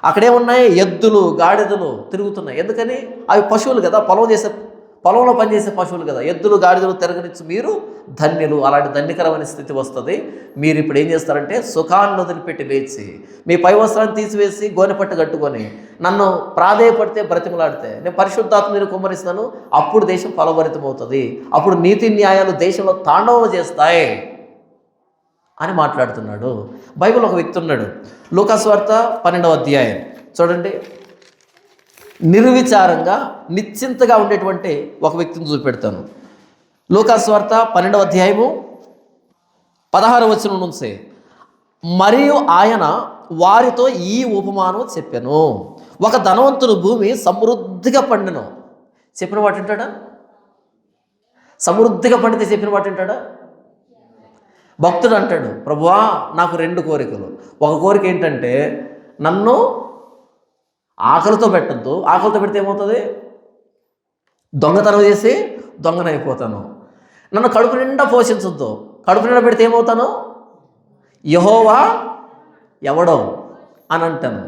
అక్కడేమున్నాయి? ఎద్దులు గాడిదలు తిరుగుతున్నాయి. ఎందుకని? అవి పశువులు కదా, పొలంలో పనిచేసే పశువులు కదా. ఎద్దులు గాడిదలు తిరగనిచ్చు మీరు ధన్యులు. అలాంటి ధన్యకరమైన స్థితి వస్తుంది. మీరు ఇప్పుడు ఏం చేస్తారంటే సుఖాన్ని వదిలిపెట్టి లేచి మీ పై వస్త్రాన్ని తీసివేసి గోనెపట్టు కట్టుకొని నన్ను ప్రాధేయపడితే బ్రతిమలాడితే నేను పరిశుద్ధాత్మ నేను కుమ్మరిస్తాను. అప్పుడు దేశం ఫలభరితం అవుతుంది. అప్పుడు నీతి న్యాయాలు దేశంలో తాండవం చేస్తాయి అని మాట్లాడుతున్నాడు. బైబిల్ ఒక వ్యక్తి ఉన్నాడు. లూకాసు వార్త 12వ అధ్యాయం చూడండి. నిర్విచారంగా నిశ్చింతగా ఉండేటువంటి ఒక వ్యక్తిని చూపెడతాను. లూకాసు వార్త 12వ అధ్యాయము 16వ వచనం నుంచి, మరియు ఆయన వారితో ఈ ఉపమానం చెప్పాను. ఒక ధనవంతుని భూమి సమృద్ధిగా పండెను. చెప్పిన మాట వింటాడా? సమృద్ధిగా పండితే చెప్పిన మాట వింటాడా? భక్తుడు అంటాడు, ప్రభువా నాకు 2 కోరికలు. ఒక కోరిక ఏంటంటే నన్ను ఆకలితో పెట్టద్దు. ఆకలితో పెడితే ఏమవుతుంది? దొంగతనం చేసి దొంగనైపోతాను. నన్ను కడుపు నిండా పోషించొద్దు. కడుపు నిండా పెడితే ఏమవుతాను? యెహోవా ఎవడో అని అంటాను.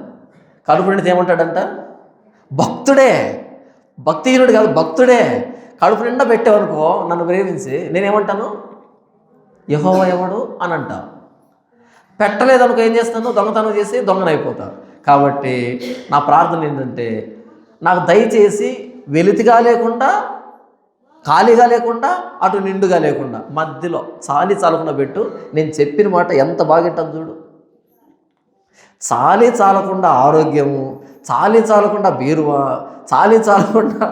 కడుపు నిండితే ఏమంటాడంట? భక్తుడే, భక్తిహీనుడు కాదు, భక్తుడే. కడుపు నిండా పెట్టావనుకో నన్ను ప్రేమించి, నేనేమంటాను? యెహోవా ఎవడు అని అంటా. పెట్టలేదనుకో ఏం చేస్తాను? దొంగతనం చేసి దొంగనైపోతా. కాబట్టి నా ప్రార్థన ఏంటంటే నాకు దయచేసి వెలితిగా లేకుండా, ఖాళీగా లేకుండా, అటు నిండుగా లేకుండా, మధ్యలో చాలి చాలకుండా పెట్టు. నేను చెప్పిన మాట ఎంత బాగుంటుంది చూడు. చాలి చాలకుండా ఆరోగ్యము, చాలి చాలకుండా బీరువా, చాలి చాలకుండా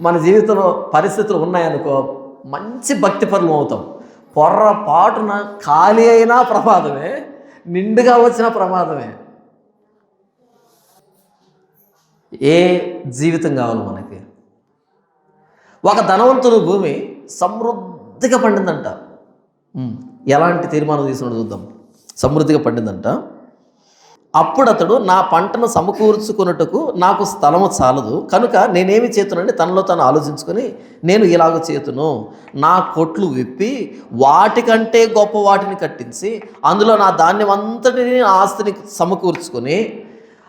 మన జీవితంలో పరిస్థితులు ఉన్నాయనుకో మంచి భక్తిపరులు అవుతాం. పొర్రపాటున ఖాళీ అయినా ప్రమాదమే, నిండుగా వచ్చిన ప్రమాదమే. ఏ జీవితం కావాలి మనకి? ఒక ధనవంతుని భూమి సమృద్ధిగా పండిందంట. ఎలాంటి తీర్మానం తీసుకుని చూద్దాం. సమృద్ధిగా పండిందంట. అప్పుడు అతడు నా పంటను సమకూర్చుకున్నట్టుకు నాకు స్థలము చాలదు కనుక నేనేమి చేతునండి తనలో తను ఆలోచించుకొని నేను ఇలాగ చేతును, నా కొట్లు విప్పి వాటికంటే గొప్ప వాటిని కట్టించి అందులో నా ధాన్యం అంతటిని ఆస్తిని సమకూర్చుకొని,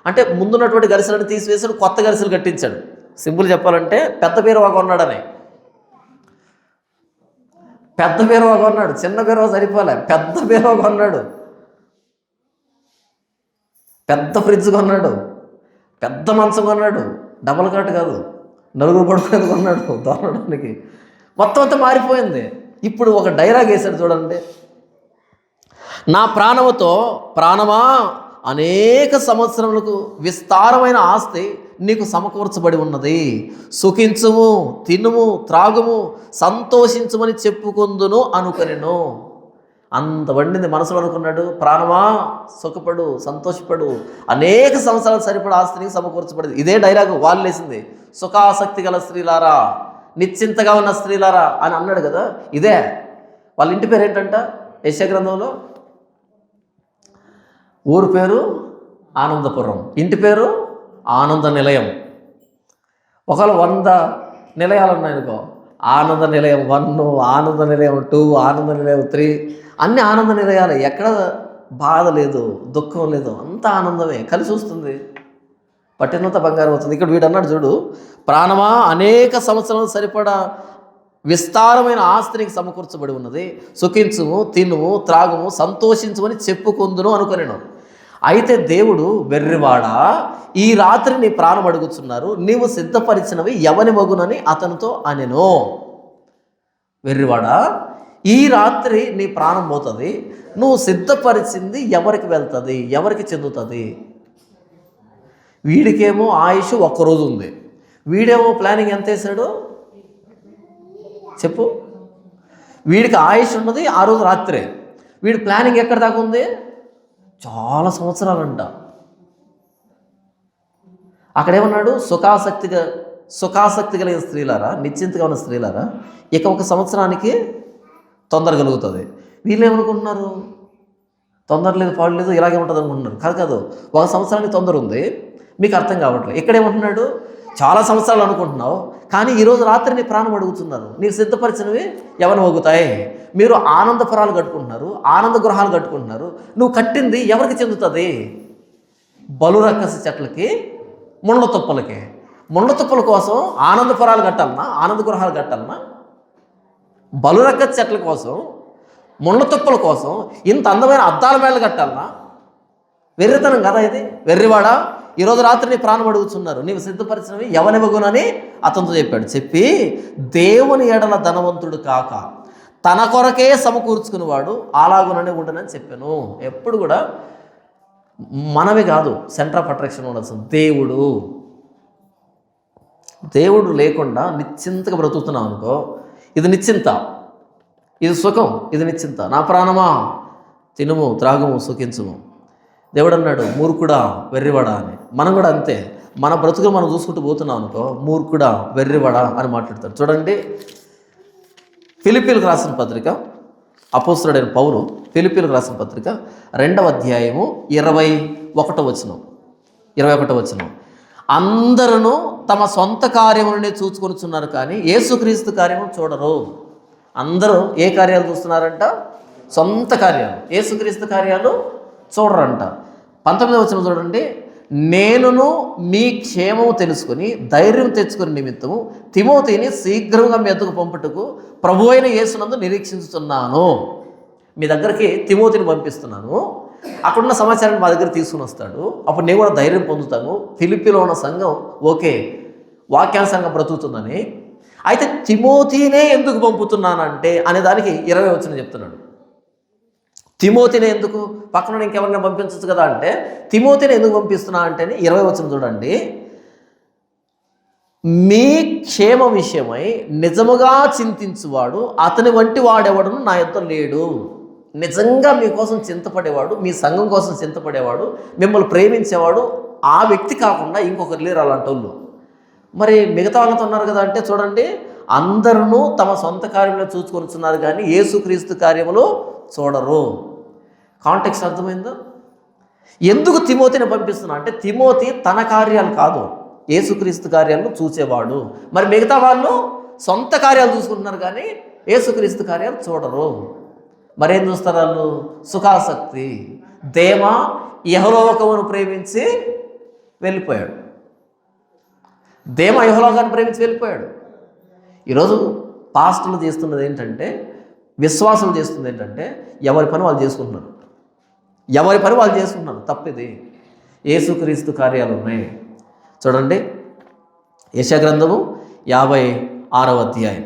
అంటే ముందున్నటువంటి గరిసెలను తీసివేసాడు, కొత్త గరిసెలు కట్టించాడు. సింపుల్ చెప్పాలంటే పెద్ద బీరువా కొన్నాడని. పెద్ద బీరువా కొన్నాడు, చిన్న బీరువా సరిపోలే, పెద్ద బీరువా కొన్నాడు. పెద్ద ఫ్రిడ్జ్ కొన్నాడు, పెద్ద మంచం కొన్నాడు, డబల్ కాట్ కాదు, నలుగురు పడుకునేది కొన్నాడు దొరకడానికి. మొత్తం అంతా మారిపోయింది. ఇప్పుడు ఒక డైలాగ్ వేశాడు చూడండి, నా ప్రాణమా అనేక సంవత్సరములకు విస్తారమైన ఆస్తి నీకు సమకూర్చబడి ఉన్నది, సుఖించుము, తినుము, త్రాగుము, సంతోషించుమని చెప్పుకుందును అనుకొనెను. అంత వండింది మనసులో అనుకున్నాడు. ప్రాణమా సుఖపడు, సంతోషపడు, అనేక సంవత్సరాలు సరిపడ ఆస్తిని సమకూర్చబడింది. ఇదే డైలాగు వాళ్ళు వేసింది. సుఖాసక్తి గల స్త్రీలారా, నిశ్చింతగా ఉన్న స్త్రీలారా అని అన్నాడు కదా. ఇదే వాళ్ళ ఇంటి పేరు ఏంటంట యెషయా గ్రంథంలో? ఊరు పేరు ఆనందపురం, ఇంటి పేరు ఆనంద నిలయం. ఒకవేళ 100 నిలయాలు ఉన్నాయనుకో, ఆనంద నిలయం 1, ఆనంద నిలయం 2, ఆనంద నిలయం 3, అన్ని ఆనంద నిలయాలు. ఎక్కడ బాధ లేదు, దుఃఖం లేదు, అంత ఆనందమే కలిసి వస్తుంది. పట్టినంత బంగారం అవుతుంది. ఇక్కడ వీడు అన్నాడు చూడు, ప్రాణమా అనేక సంవత్సరాలు సరిపడా విస్తారమైన ఆస్తినికి సమకూర్చబడి ఉన్నది, సుఖించుము, తినుము, త్రాగుము, సంతోషించుమని చెప్పుకుందును అనుకొనెను. అయితే దేవుడు, వెర్రివాడా, ఈ రాత్రి నీ ప్రాణం అడుగుతున్నారు, నీవు సిద్ధపరిచినవి ఎవని మగునని అతనితో అనెను. వెర్రివాడా, ఈ రాత్రి నీ ప్రాణం పోతుంది, నువ్వు సిద్ధపరిచింది ఎవరికి వెళ్తుంది, ఎవరికి చెందుతుంది? వీడికేమో ఆయుష్ 1 రోజు ఉంది, వీడేమో ప్లానింగ్ ఎంత వేసాడు చెప్పు? వీడికి ఆయుష్ ఉన్నది ఆ రోజు రాత్రే, వీడి ప్లానింగ్ ఎక్కడ దాకా ఉంది? చాలా సంవత్సరాలంట. అక్కడేమన్నాడు? సుఖాసక్తి కలిగిన స్త్రీలారా, నిశ్చింతగా ఉన్న స్త్రీలారా, ఇక 1 సంవత్సరానికి తొందర కలుగుతుంది. వీళ్ళు ఏమనుకుంటున్నారు? తొందర లేదు, పాడు లేదు, ఇలాగే ఉంటుంది అనుకుంటున్నారు. కాదు, 1 సంవత్సరానికి తొందర ఉంది, మీకు అర్థం కావట్లేదు. ఇక్కడేమంటున్నాడు? చాలా సంవత్సరాలు అనుకుంటున్నావు, కానీ ఈరోజు రాత్రి నీ ప్రాణం అడుగుతున్నారు, నీకు సిద్ధపరిచినవి ఎవరు మోగుతాయి? మీరు ఆనందపురాలు కట్టుకుంటున్నారు, ఆనంద గృహాలు కట్టుకుంటున్నారు, నువ్వు కట్టింది ఎవరికి చెందుతుంది? బలురక్కస చెట్లకి, ముళ్ళ తుప్పలకి. ముళ్ళ తుప్పల కోసం ఆనందపురాలు కట్టాలన్నా, ఆనంద గృహాలు కట్టాలన్నా? బలురక్కస చెట్ల కోసం, ముళ్ళ తుప్పల కోసం ఇంత అందమైన అద్దాల మేళలు కట్టాలన్నా? వెర్రితనం కదా ఇది. వెర్రివాడా, ఈరోజు రాత్రి నీ ప్రాణం అడుగుతున్నారు, నీవు సిద్ధపరిచినవి ఎవనివ్వగునని అతనితో చెప్పాడు. చెప్పి, దేవుని ఎడల ధనవంతుడు కాక తన కొరకే సమకూర్చుకునేవాడు అలాగుననే ఉండనని చెప్పాను. ఎప్పుడు కూడా మనవి కాదు సెంటర్ ఆఫ్ అట్రాక్షన్ ఉండాల్సింది దేవుడు లేకుండా నిశ్చింతగా బ్రతుకుతున్నాం అనుకో, ఇది నిశ్చింత, ఇది సుఖం, ఇది నిశ్చింత. నా ప్రాణమా తినుము, త్రాగుము, సుఖించుము. దేవుడు అన్నాడు, మూర్ఖుడా, వెర్రివాడా అని. మనం కూడా అంతే, మన బ్రతుకులు మనం చూసుకుంటూ పోతున్నాం అనుకో, మూర్ఖుడా, వెర్రివాడా అని మాట్లాడతాడు. చూడండి, ఫిలిప్పీలకు రాసిన పత్రిక, అపోస్తలుడైన పౌలు ఫిలిప్పీలకు రాసిన పత్రిక 2వ అధ్యాయము 21వ వచనం. అందరూ తమ సొంత కార్యములనే చూసుకొనిచున్నారు, కానీ యేసుక్రీస్తు కార్యము చూడరు. అందరూ ఏ కార్యాలు చూస్తున్నారంట? సొంత కార్యాలు. యేసుక్రీస్తు కార్యాలు చూడరంట. 19వ వచనం చూడండి, నేనును మీ క్షేమము తెలుసుకుని ధైర్యం తెచ్చుకుని నిమిత్తము తిమోతిని శీఘ్రంగా మీ ఎద్దుకు పంపుటకు ప్రభు అయిన యేసునందు నిరీక్షించుతున్నాను. మీ దగ్గరికి తిమోతిని పంపిస్తున్నాను, అక్కడున్న సమాచారాన్ని మా దగ్గర తీసుకుని వస్తాడు, అప్పుడు నేను కూడా ధైర్యం పొందుతాను. ఫిలిప్పీలో ఉన్న సంఘం ఓకే, వాక్యానుసారంగా బ్రతుకుతుందని. అయితే తిమోతినే ఎందుకు పంపుతున్నానంటే అనే దానికి 20వ వచనం చెప్తున్నాడు. తిమోతిని ఎందుకు, పక్కన ఇంకెవరిని పంపించవచ్చు కదా అంటే, తిమోతిని ఎందుకు పంపిస్తున్నా అంటే 20వ వచనం చూడండి, మీ క్షేమ విషయమై నిజముగా చింతించువాడు అతని వంటి వాడెవడను నా యొద్ద లేడు. నిజంగా మీకోసం చింతపడేవాడు, మీ సంఘం కోసం చింతపడేవాడు, మిమ్మల్ని ప్రేమించేవాడు ఆ వ్యక్తి కాకుండా ఇంకొకరు లేరు అలాంటి వాళ్ళు. మరి మిగతా వాళ్ళతో ఉన్నారు కదా అంటే చూడండి, అందరూ తమ సొంత కార్యంలో చూసుకొనిస్తున్నారు, కానీ యేసుక్రీస్తు కార్యములు చూడరు. కాంటెక్స్ట్ అర్థమైందా? ఎందుకు తిమోతిని పంపిస్తున్నా అంటే, తిమోతి తన కార్యాలు కాదు, యేసుక్రీస్తు కార్యాలను చూసేవాడు. మరి మిగతా వాళ్ళు సొంత కార్యాలు చూసుకుంటున్నారు, కానీ యేసుక్రీస్తు కార్యాలు చూడరు. మరేం చూస్తారు వాళ్ళు? సుఖాసక్తి. దేమ యెహోవాను ప్రేమించి వెళ్ళిపోయాడు. దేమ యెహోవాను ప్రేమించి వెళ్ళిపోయాడు. ఈరోజు పాస్టర్లు చేస్తున్నది ఏంటంటే, విశ్వాసం చేస్తుంది ఏంటంటే, ఎవరి పని వాళ్ళు చేసుకుంటున్నారు, తప్పిది. యేసుక్రీస్తు కార్యాలు ఉన్నాయి. చూడండి, యెషయా గ్రంథము 56వ అధ్యాయం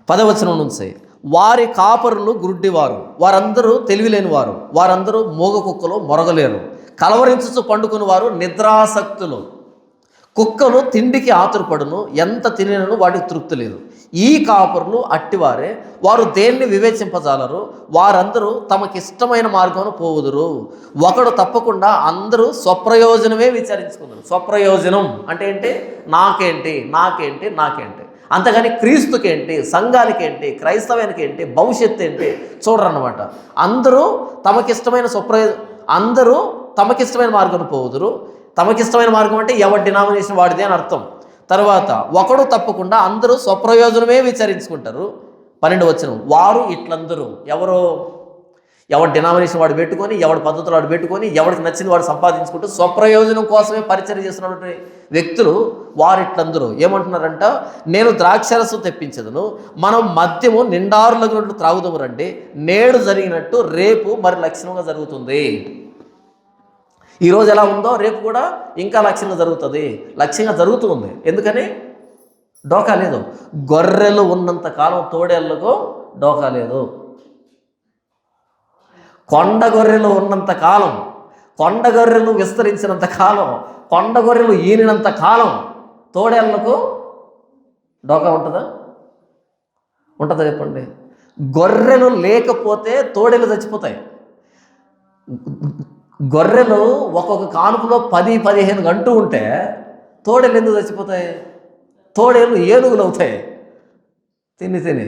10వ వచనం నుంచి, వారి కాపరులు గుడ్డివారు, వారందరూ తెలివిలేని వారు, వారందరూ మూగ కుక్కలు మొరగలేరు, కలవరించుచు పండుకుని వారు నిద్రాసక్తులు. కుక్కలు తిండికి ఆతురపడును, ఎంత తినను వాటికి తృప్తి లేదు. ఈ కాపరులు అట్టివారే, వారు దేన్ని వివేచింపజాలరు, వారందరూ తమకిష్టమైన మార్గమును పోవుదురు. ఒకడు తప్పకుండా అందరూ స్వప్రయోజనమే విచారించుకుందరు. స్వప్రయోజనం అంటే ఏంటి? నాకేంటి నాకేంటి నాకేంటి, అంతేగాని క్రీస్తుకేంటి, సంఘానికేంటి, క్రైస్తవానికి ఏంటి, భవిష్యత్తు ఏంటి చూడరన్నమాట. అందరూ తమకిష్టమైన మార్గం పోవుదురు. తమకిష్టమైన మార్గం అంటే ఎవరి డినామినేషన్ వాడిదే అని అర్థం. తర్వాత ఒకడు తప్పకుండా అందరూ స్వప్రయోజనమే విచారించుకుంటారు. 12వ వచనం, వారు ఇట్లందరూ ఎవరి డినామినేషన్ వాడు పెట్టుకొని, ఎవడి పద్ధతులు వాడు పెట్టుకొని, ఎవరికి నచ్చింది వాడు సంపాదించుకుంటూ స్వప్రయోజనం కోసమే పరిచయం చేస్తున్నటువంటి వ్యక్తులు వారిట్లందరూ ఏమంటున్నారంట? నేను ద్రాక్షరసం తెప్పించదును, మనం మద్యము నిండారులగినట్లు త్రాగుదాము రండి, నేడు జరిగినట్టు రేపు మరి లక్షణంగా జరుగుతుంది. ఈరోజు ఎలా ఉందో రేపు కూడా ఇంకా లక్ష్యంగా జరుగుతూ ఉంది. ఎందుకని? డోకా లేదు. గొర్రెలు ఉన్నంత కాలం తోడేళ్లకు డోకా లేదు. కొండ గొర్రెలు ఉన్నంత కాలం, కొండ గొర్రెలు విస్తరించినంత కాలం, కొండ గొర్రెలు ఈనినంత కాలం తోడేళ్లకు డోకా ఉంటుందా? చెప్పండి. గొర్రెలు లేకపోతే తోడేళ్ళు చచ్చిపోతాయి. గొర్రెలు ఒక్కొక్క కానుకలో 10-15 గంటూ ఉంటే తోడేళ్ళు ఎందుకు చచ్చిపోతాయి? తోడేళ్ళు ఏనుగులు అవుతాయి తిని.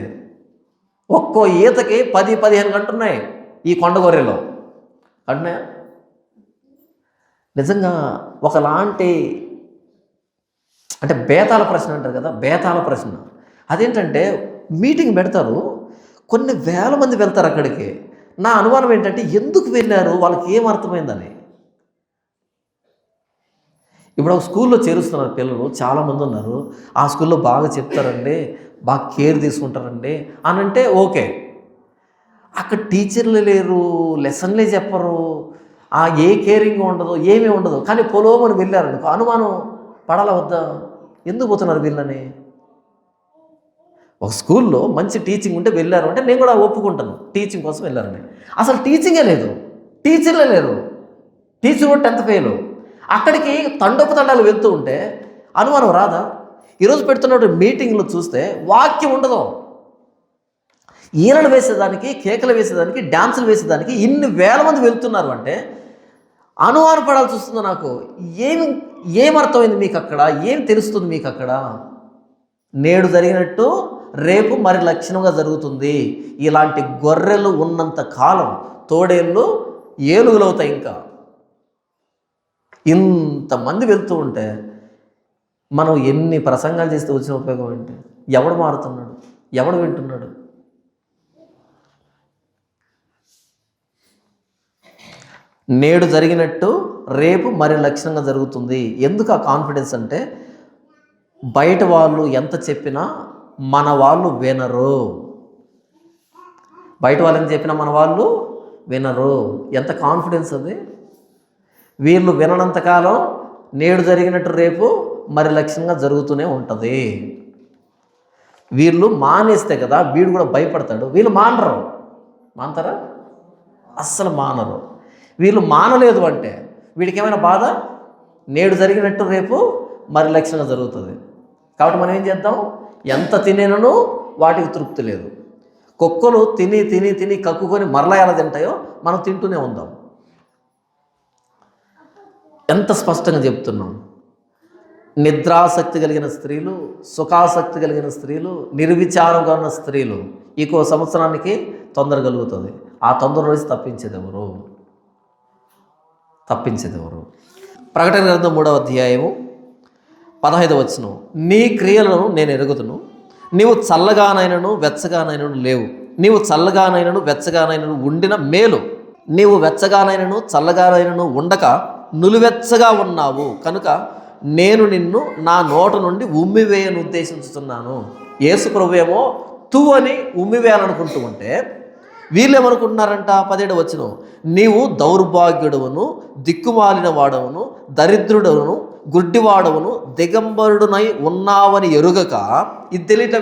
ఒక్కో ఈతకి 10-15 గంటున్నాయి ఈ కొండ గొర్రెలు అంటే. నిజంగా ఒకలాంటి అంటే బేతాల ప్రశ్న అంటారు కదా, బేతాల ప్రశ్న. అదేంటంటే మీటింగ్ పెడతారు, కొన్ని వేల మంది వెళ్తారు అక్కడికి. నా అనుమానం ఏంటంటే ఎందుకు వెళ్ళారు, వాళ్ళకి ఏం అర్థమైందని. ఇప్పుడు ఒక స్కూల్లో చేరుస్తున్నారు పిల్లలు, చాలామంది ఉన్నారు. ఆ స్కూల్లో బాగా చెప్తారండి, బాగా కేర్ తీసుకుంటారండి అని అంటే ఓకే. అక్కడ టీచర్లు లేరు, లెసన్లే చెప్పరు, ఏ కేరింగ్ ఉండదు, ఏమీ ఉండదు. కానీ పొలోమని వెళ్ళారనుకో అనుమానం పడాలా వద్దా? ఎందుకు పోతున్నారు వీళ్ళని? ఒక స్కూల్లో మంచి టీచింగ్ ఉంటే వెళ్ళారు అంటే నేను కూడా ఒప్పుకుంటాను, టీచింగ్ కోసం వెళ్ళారని. అసలు టీచింగే లేదు, టీచర్లే లేరు, టీచర్ కూడా 10th ఫెయిల్. అక్కడికి తండోపతండాలు వెళ్తూ ఉంటే అనుమానం రాదా? ఈరోజు పెడుతున్న మీటింగ్లు చూస్తే వాక్యం ఉండదు. ఈనలు వేసేదానికి, కేకలు వేసేదానికి, డ్యాన్సులు వేసేదానికి ఇన్ని వేల మంది వెళ్తున్నారు అంటే అనుమానం పడాల్సి వస్తుంది నాకు. ఏమర్థమైంది మీకు అక్కడ? ఏం తెలుస్తుంది మీకు అక్కడ? నేడు జరిగినట్టు రేపు మరి లక్షణంగా జరుగుతుంది. ఇలాంటి గొర్రెలు ఉన్నంత కాలం తోడేళ్ళు ఏనుగులు అవుతాయి. ఇంకా ఇంతమంది వెళ్తూ ఉంటే మనం ఎన్ని ప్రసంగాలు చేస్తే వచ్చిన ఉపయోగం ఏంటి? ఎవడు మారుతున్నాడు? ఎవడు వింటున్నాడు? నేడు జరిగినట్టు రేపు మరి లక్షణంగా జరుగుతుంది. ఎందుకు ఆ కాన్ఫిడెన్స్ అంటే బయట వాళ్ళు ఎంత చెప్పినా మన వాళ్ళు వినరు. బయట వాళ్ళు ఎంత చెప్పినా మన వాళ్ళు వినరు. ఎంత కాన్ఫిడెన్స్ అది! వీళ్ళు విననంతకాలం నేడు జరిగినట్టు రేపు మరి లక్ష్యంగా జరుగుతూనే ఉంటుంది. వీళ్ళు మానేస్తే కదా వీడు కూడా భయపడతాడు. వీళ్ళు మానతారా? అస్సలు మానరు. వీళ్ళు మానలేదు అంటే వీడికి ఏమైనా బాధ? నేడు జరిగినట్టు రేపు మరి లక్ష్యంగా జరుగుతుంది. కాబట్టి మనం ఏం చేద్దాం? ఎంత తినేనను వాటికి తృప్తి లేదు. కుక్కలు తిని తిని తిని కక్కుకొని మరలా ఎలా తింటాయో మనం తింటూనే ఉందాం. ఎంత స్పష్టంగా చెప్తున్నాం. నిద్రాసక్తి కలిగిన స్త్రీలు, సుఖాసక్తి కలిగిన స్త్రీలు, నిర్విచారంగా ఉన్న స్త్రీలు ఇంకో సంవత్సరానికి తొందర కలుగుతుంది. ఆ తొందర రోజు తప్పించేది ఎవరు? ప్రకటన గ్రంథం 3వ అధ్యాయము 15వ వచనం, నీ క్రియలను నేను ఎరుగుదును, నీవు చల్లగానైనను వెచ్చగానైనను లేవు. నీవు చల్లగానైనను వెచ్చగానైనను ఉండిన మేలు, నీవు వెచ్చగానైనను చల్లగానైనను ఉండక నులివెచ్చగా ఉన్నావు కనుక నేను నిన్ను నా నోట నుండి ఉమ్మివేయను ఉద్దేశించుతున్నాను. యేసు ప్రభువేమో తూ అని ఉమ్మివేయాలనుకుంటూ ఉంటే వీళ్ళు ఏమనుకుంటున్నారంట? 17వ వచనం, నీవు దౌర్భాగ్యుడవును, దిక్కుమాలిన వాడవును, దరిద్రుడవును, గుడ్డివాడవును దిగంబరుడునై ఉన్నావని ఎరుగక, ఇది తెలియట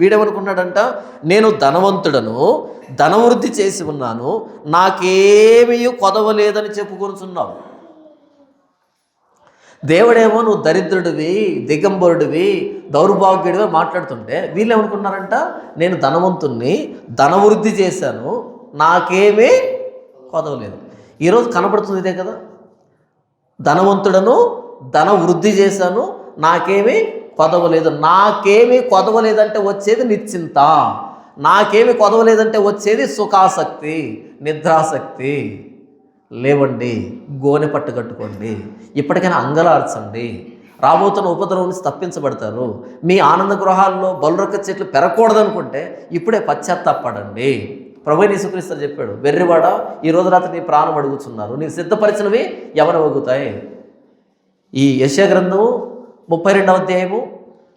వీడేమనుకున్నాడంట, నేను ధనవంతుడను, ధనవృద్ధి చేసి ఉన్నాను, నాకేమీ కొదవలేదని చెప్పుకొనుచున్నావు. దేవుడేమో నువ్వు దరిద్రుడివి, దిగంబరుడివి, దౌర్భాగ్యుడివి మాట్లాడుతుంటే వీళ్ళు ఏమనుకున్నారంట, నేను ధనవంతుణ్ణి, ధనవృద్ధి చేశాను, నాకేమీ కొదవలేదు. ఈరోజు కనబడుతుంది ఇదే కదా, ధనవంతుడను, ధన వృద్ధి చేశాను, నాకేమీ కొదవలేదు. నాకేమీ కొదవలేదంటే వచ్చేది నిశ్చింత, నాకేమీ కొదవలేదంటే వచ్చేది సుఖాసక్తి, నిద్రాసక్తి. లేవండి, గోనె పట్టు కట్టుకోండి, ఇప్పటికైనా అంగలార్చండి, రాబోతున్న ఉపద్రవం నుంచి తప్పించబడతారు. మీ ఆనంద గృహాల్లో బలురొక్క చెట్లు పెరగకూడదనుకుంటే ఇప్పుడే పశ్చాత్తాపడండి. ప్రభువైన యేసుక్రీస్తు చెప్పాడు, వెర్రివాడ, ఈ రోజు రాత్రి నీ ప్రాణం అడుగుతున్నారు, నీకు సిద్ధపరిచినవి ఎవరు వగుతాయి. ఈ యెషయా గ్రంథము 32వ అధ్యాయము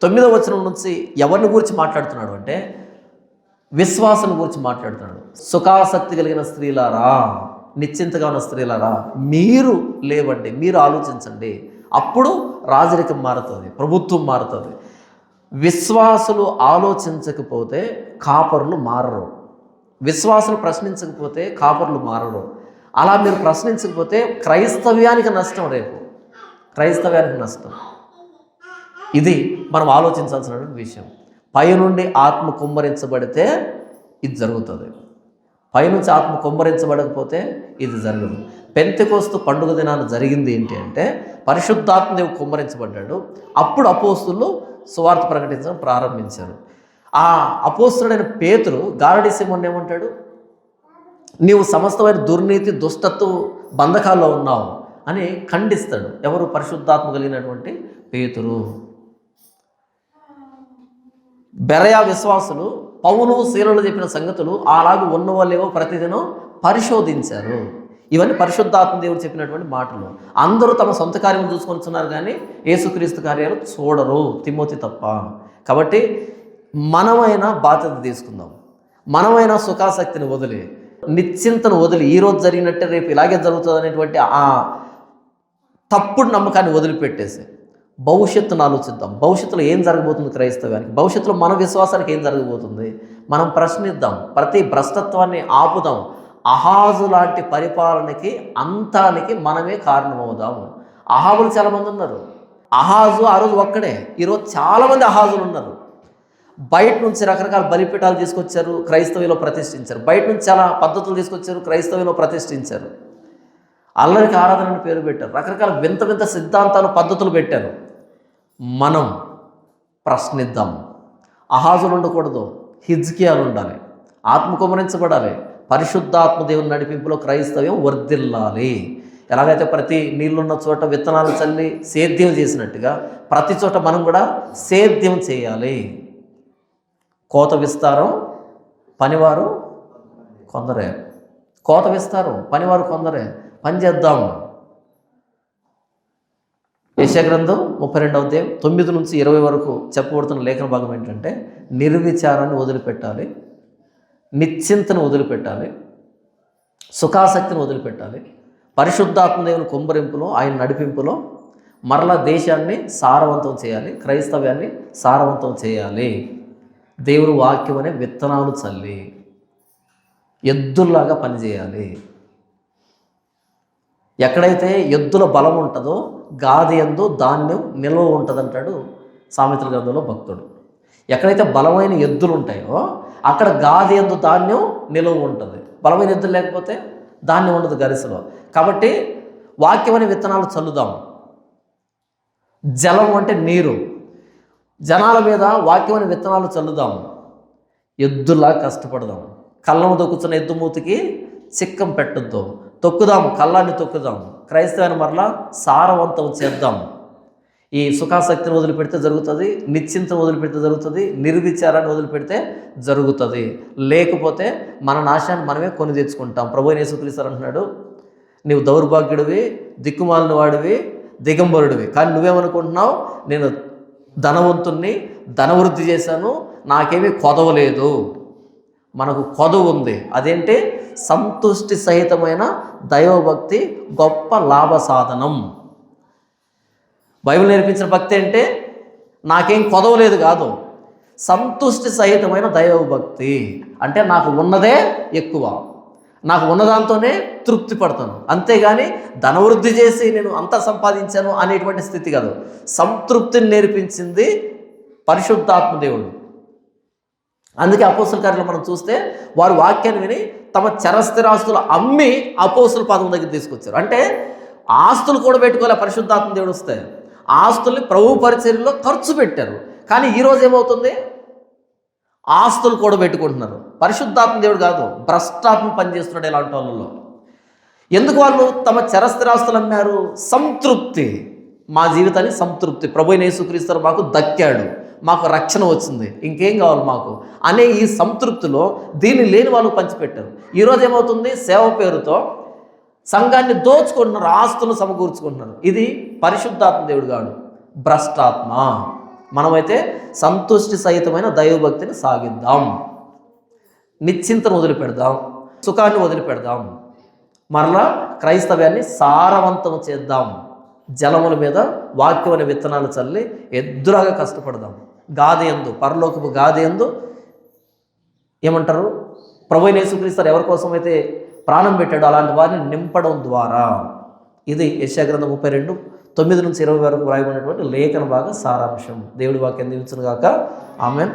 9వ వచనం నుంచి ఎవరిని గురించి మాట్లాడుతున్నాడు అంటే విశ్వాసం గురించి మాట్లాడుతున్నాడు. సుఖాసక్తి కలిగిన స్త్రీలారా, నిశ్చింతగా ఉన్న స్త్రీలారా, మీరు లేవండి, మీరు ఆలోచించండి, అప్పుడు రాజరికం మారుతుంది, ప్రభుత్వం మారుతుంది. విశ్వాసులు ఆలోచించకపోతే కాపరులు మారరు, విశ్వాసులు ప్రశ్నించకపోతే కాపరులు మారరు. అలా మీరు ప్రశ్నించకపోతే క్రైస్తవ్యానికి నష్టం, రేపు క్రైస్తవ్యానికి నష్టం. ఇది మనం ఆలోచించాల్సినటువంటి విషయం. పైనుండి ఆత్మ కుమ్మరించబడితే ఇది జరుగుతుంది, పైనుంచి ఆత్మ కుమ్మరించబడకపోతే ఇది జరగదు. పెంతెకోస్తు పండుగ దినాన జరిగింది ఏంటి అంటే పరిశుద్ధాత్మ దేవుడు కుమ్మరించబడ్డాడు. అప్పుడు అపోస్తులు సువార్త ప్రకటించడం ప్రారంభించారు. ఆ అపోస్తుడైన పేతురు గారడీ సీమోను ఏమంటాడు, నీవు సమస్తమైన దుర్నీతి దుష్టత్వ బంధకాల్లో ఉన్నావు అని ఖండిస్తాడు. ఎవరు? పరిశుద్ధాత్మ కలిగినటువంటి పేతురు. బెరయా విశ్వాసులు పౌలు శీలలు చెప్పిన సంగతులు అలాగే ఉన్నవో లేవో ప్రతిదినం పరిశోధించారు. ఇవన్నీ పరిశుద్ధాత్మ దేవుడు చెప్పినటువంటి మాటలు. అందరూ తమ సొంత కార్యం చూసుకొస్తున్నారు కానీ యేసుక్రీస్తు కార్యాలు చూడరు, తిమోతి తప్ప. కాబట్టి మనమైనా బాధ్యత తీసుకుందాం, మనమైనా సుఖాసక్తిని వదిలి, నిశ్చింతను వదిలి, ఈరోజు జరిగినట్టే రేపు ఇలాగే జరుగుతుంది అనేటువంటి ఆ తప్పుడు నమ్మకాన్ని వదిలిపెట్టేసి భవిష్యత్తును ఆలోచిద్దాం. భవిష్యత్తులో ఏం జరగబోతుంది క్రైస్తవానికి, భవిష్యత్తులో మన విశ్వాసానికి ఏం జరగబోతుంది మనం ప్రశ్నిద్దాం, ప్రతి భ్రష్టత్వాన్ని ఆపుదాం. అహాజు లాంటి పరిపాలనకి అంతానికి మనమే కారణమవుదాము. అహాబులు చాలామంది ఉన్నారు. అహాజు ఆ రోజు ఒక్కడే, ఈరోజు చాలామంది అహాజులు ఉన్నారు. బయట నుంచి రకరకాల బలిపీఠాలు తీసుకొచ్చారు, క్రైస్తవులో ప్రతిష్ఠించారు. బయట నుంచి చాలా పద్ధతులు తీసుకొచ్చారు, క్రైస్తవులో ప్రతిష్ఠించారు. అల్లరికి ఆరాధన అని పేరు పెట్టారు, రకరకాల వింత వింత సిద్ధాంతాలు పద్ధతులు పెట్టారు. మనం ప్రశ్నిద్దాం. అహాజులు ఉండకూడదు, హిజ్కియాలు ఉండాలి, ఆత్మ కుమ్మరించబడాలి, పరిశుద్ధాత్మ దేవుని నడిపింపులో క్రైస్తవ్యం వర్ధిల్లాలి. ఎలాగైతే ప్రతి నీళ్ళున్న చోట విత్తనాలు చల్లి సేద్యం చేసినట్టుగా ప్రతి చోట మనం కూడా సేద్యం చేయాలి. కోత విస్తారం, పనివారు కొందరే. కోత విస్తారం, పనివారు కొందరే. పని చేద్దాం. యెషయా గ్రంథం 32వ అధ్యాయం 9 నుంచి 20 వరకు చెప్పబడుతున్న లేఖన భాగం ఏంటంటే నిర్విచారాన్ని వదిలిపెట్టాలి, నిశ్చింతను వదిలిపెట్టాలి, సుఖాసక్తిని వదిలిపెట్టాలి, పరిశుద్ధాత్మ దేవుని కుమ్మరింపులో, ఆయన నడిపింపులో మరలా దేశాన్ని సారవంతం చేయాలి, క్రైస్తవ్యాన్ని సారవంతం చేయాలి. దేవుని వాక్యం అనే విత్తనాలు చల్లి ఎద్దుల్లాగా పనిచేయాలి. ఎక్కడైతే ఎద్దుల బలం ఉంటుందో గాది యందు ధాన్యం నిల్వ ఉంటుందంటాడు సామెతల గ్రంథంలో భక్తుడు. ఎక్కడైతే బలమైన ఎద్దులు ఉంటాయో అక్కడ గాది యందు ధాన్యం నిల్వ ఉంటుంది. బలమైన ఎద్దులు లేకపోతే ధాన్యం ఉండదు గరిసెలో. కాబట్టి వాక్యం అనే విత్తనాలు చల్లుదాం. జలం అంటే నీరు, జనాల మీద వాక్యం అనే విత్తనాలు చల్లుదాం. ఎద్దులా కష్టపడదాం. కళ్ళను తొక్కుతున్న ఎద్దు మూతికి చిక్కం పెట్టొద్దు. తొక్కుదాం, కళ్ళాన్ని తొక్కుదాం. క్రైస్తవాన్ని మరలా సారవంతం చేద్దాం. ఈ సుఖాసక్తిని వదిలిపెడితే జరుగుతుంది, నిశ్చింతను వదిలిపెడితే జరుగుతుంది, నిర్విచారాన్ని వదిలిపెడితే జరుగుతుంది. లేకపోతే మన నాశాన్ని మనమే కొని తెచ్చుకుంటాం. ప్రభువైన యేసుక్రీస్తు అంటున్నాడు, నీవు దౌర్భాగ్యుడివి, దిక్కుమాలిన వాడివి, దిగంబరుడివి, కానీ నువ్వేమనుకుంటున్నావు, నేను ధనవంతుణ్ణి, ధనవృద్ధి చేశాను, నాకేమీ కొదవలేదు. మనకు కొదవ ఉంది. అదేంటి? సంతుష్టి సహితమైన దైవభక్తి గొప్ప లాభ సాధనం. బైబిల్ నేర్పించిన భక్తి అంటే నాకేం కొదవలేదు కాదు, సంతుష్టి సహితమైన దైవ భక్తి. అంటే నాకు ఉన్నదే ఎక్కువ, నాకు ఉన్నదాంతోనే తృప్తి పడతాను, అంతేగాని ధనవృద్ధి చేసి నేను అంతా సంపాదించాను అనేటువంటి స్థితి కాదు. సంతృప్తిని నేర్పించింది పరిశుద్ధాత్మ దేవుడు. అందుకే అపోస్తుల కార్యాలు మనం చూస్తే వారు వాక్యాన్ని విని తమ చరస్థిరాస్తులు అమ్మి అపోస్తుల పాదం దగ్గర తీసుకొచ్చారు. అంటే ఆస్తులు కూడా పెట్టుకోలే, పరిశుద్ధాత్మ దేవుడు వస్తే ఆస్తుల్ని ప్రభు పరిచర్యలో ఖర్చు పెట్టారు. కానీ ఈరోజు ఏమవుతుంది, ఆస్తులు కూడా పెట్టుకుంటున్నారు. పరిశుద్ధాత్మ దేవుడు కాదు, భ్రష్టాత్మ పనిచేస్తున్నాడు ఇలాంటి వాళ్ళలో. ఎందుకు వాళ్ళు తమ చరస్థిరాస్తులు అమ్మారు? సంతృప్తి, మా జీవితాన్ని సంతృప్తి, ప్రభు యేసుక్రీస్తు మాకు దక్కాడు, మాకు రక్షణ వచ్చింది, ఇంకేం కావాలి మాకు అనే ఈ సంతృప్తిలో దీన్ని లేని వాళ్ళు పంచిపెట్టారు. ఈరోజు ఏమవుతుంది, సేవ పేరుతో సంఘాన్ని దోచుకుంటున్నారు, ఆస్తులు సమకూర్చుకుంటున్నారు. ఇది పరిశుద్ధాత్మ దేవుడు కాదు, భ్రష్టాత్మ. మనమైతే సంతుష్టి సహితమైన దైవభక్తిని సాగిద్దాం, నిశ్చింతను వదిలిపెడదాం, సుఖాన్ని వదిలిపెడదాం, మరలా క్రైస్తవ్యాన్ని సారవంతం చేద్దాం. జలముల మీద వాక్యం అనే విత్తనాలు చల్లి ఎద్దులాగా కష్టపడదాం. గాది యందు, పరలోకపు గాది యందు ఏమంటారు, ప్రభువైన యేసుక్రీస్తు ఎవరి కోసం అయితే ప్రాణం పెట్టాడో అలాంటి వారిని నింపడం ద్వారా. ఇది యెషయా గ్రంథం 32:9-20 వరకు వ్రాయబడినటువంటి లేఖన భాగ సారాంశం. దేవుడి వాక్యం దీవించును గాక. ఆమేన్.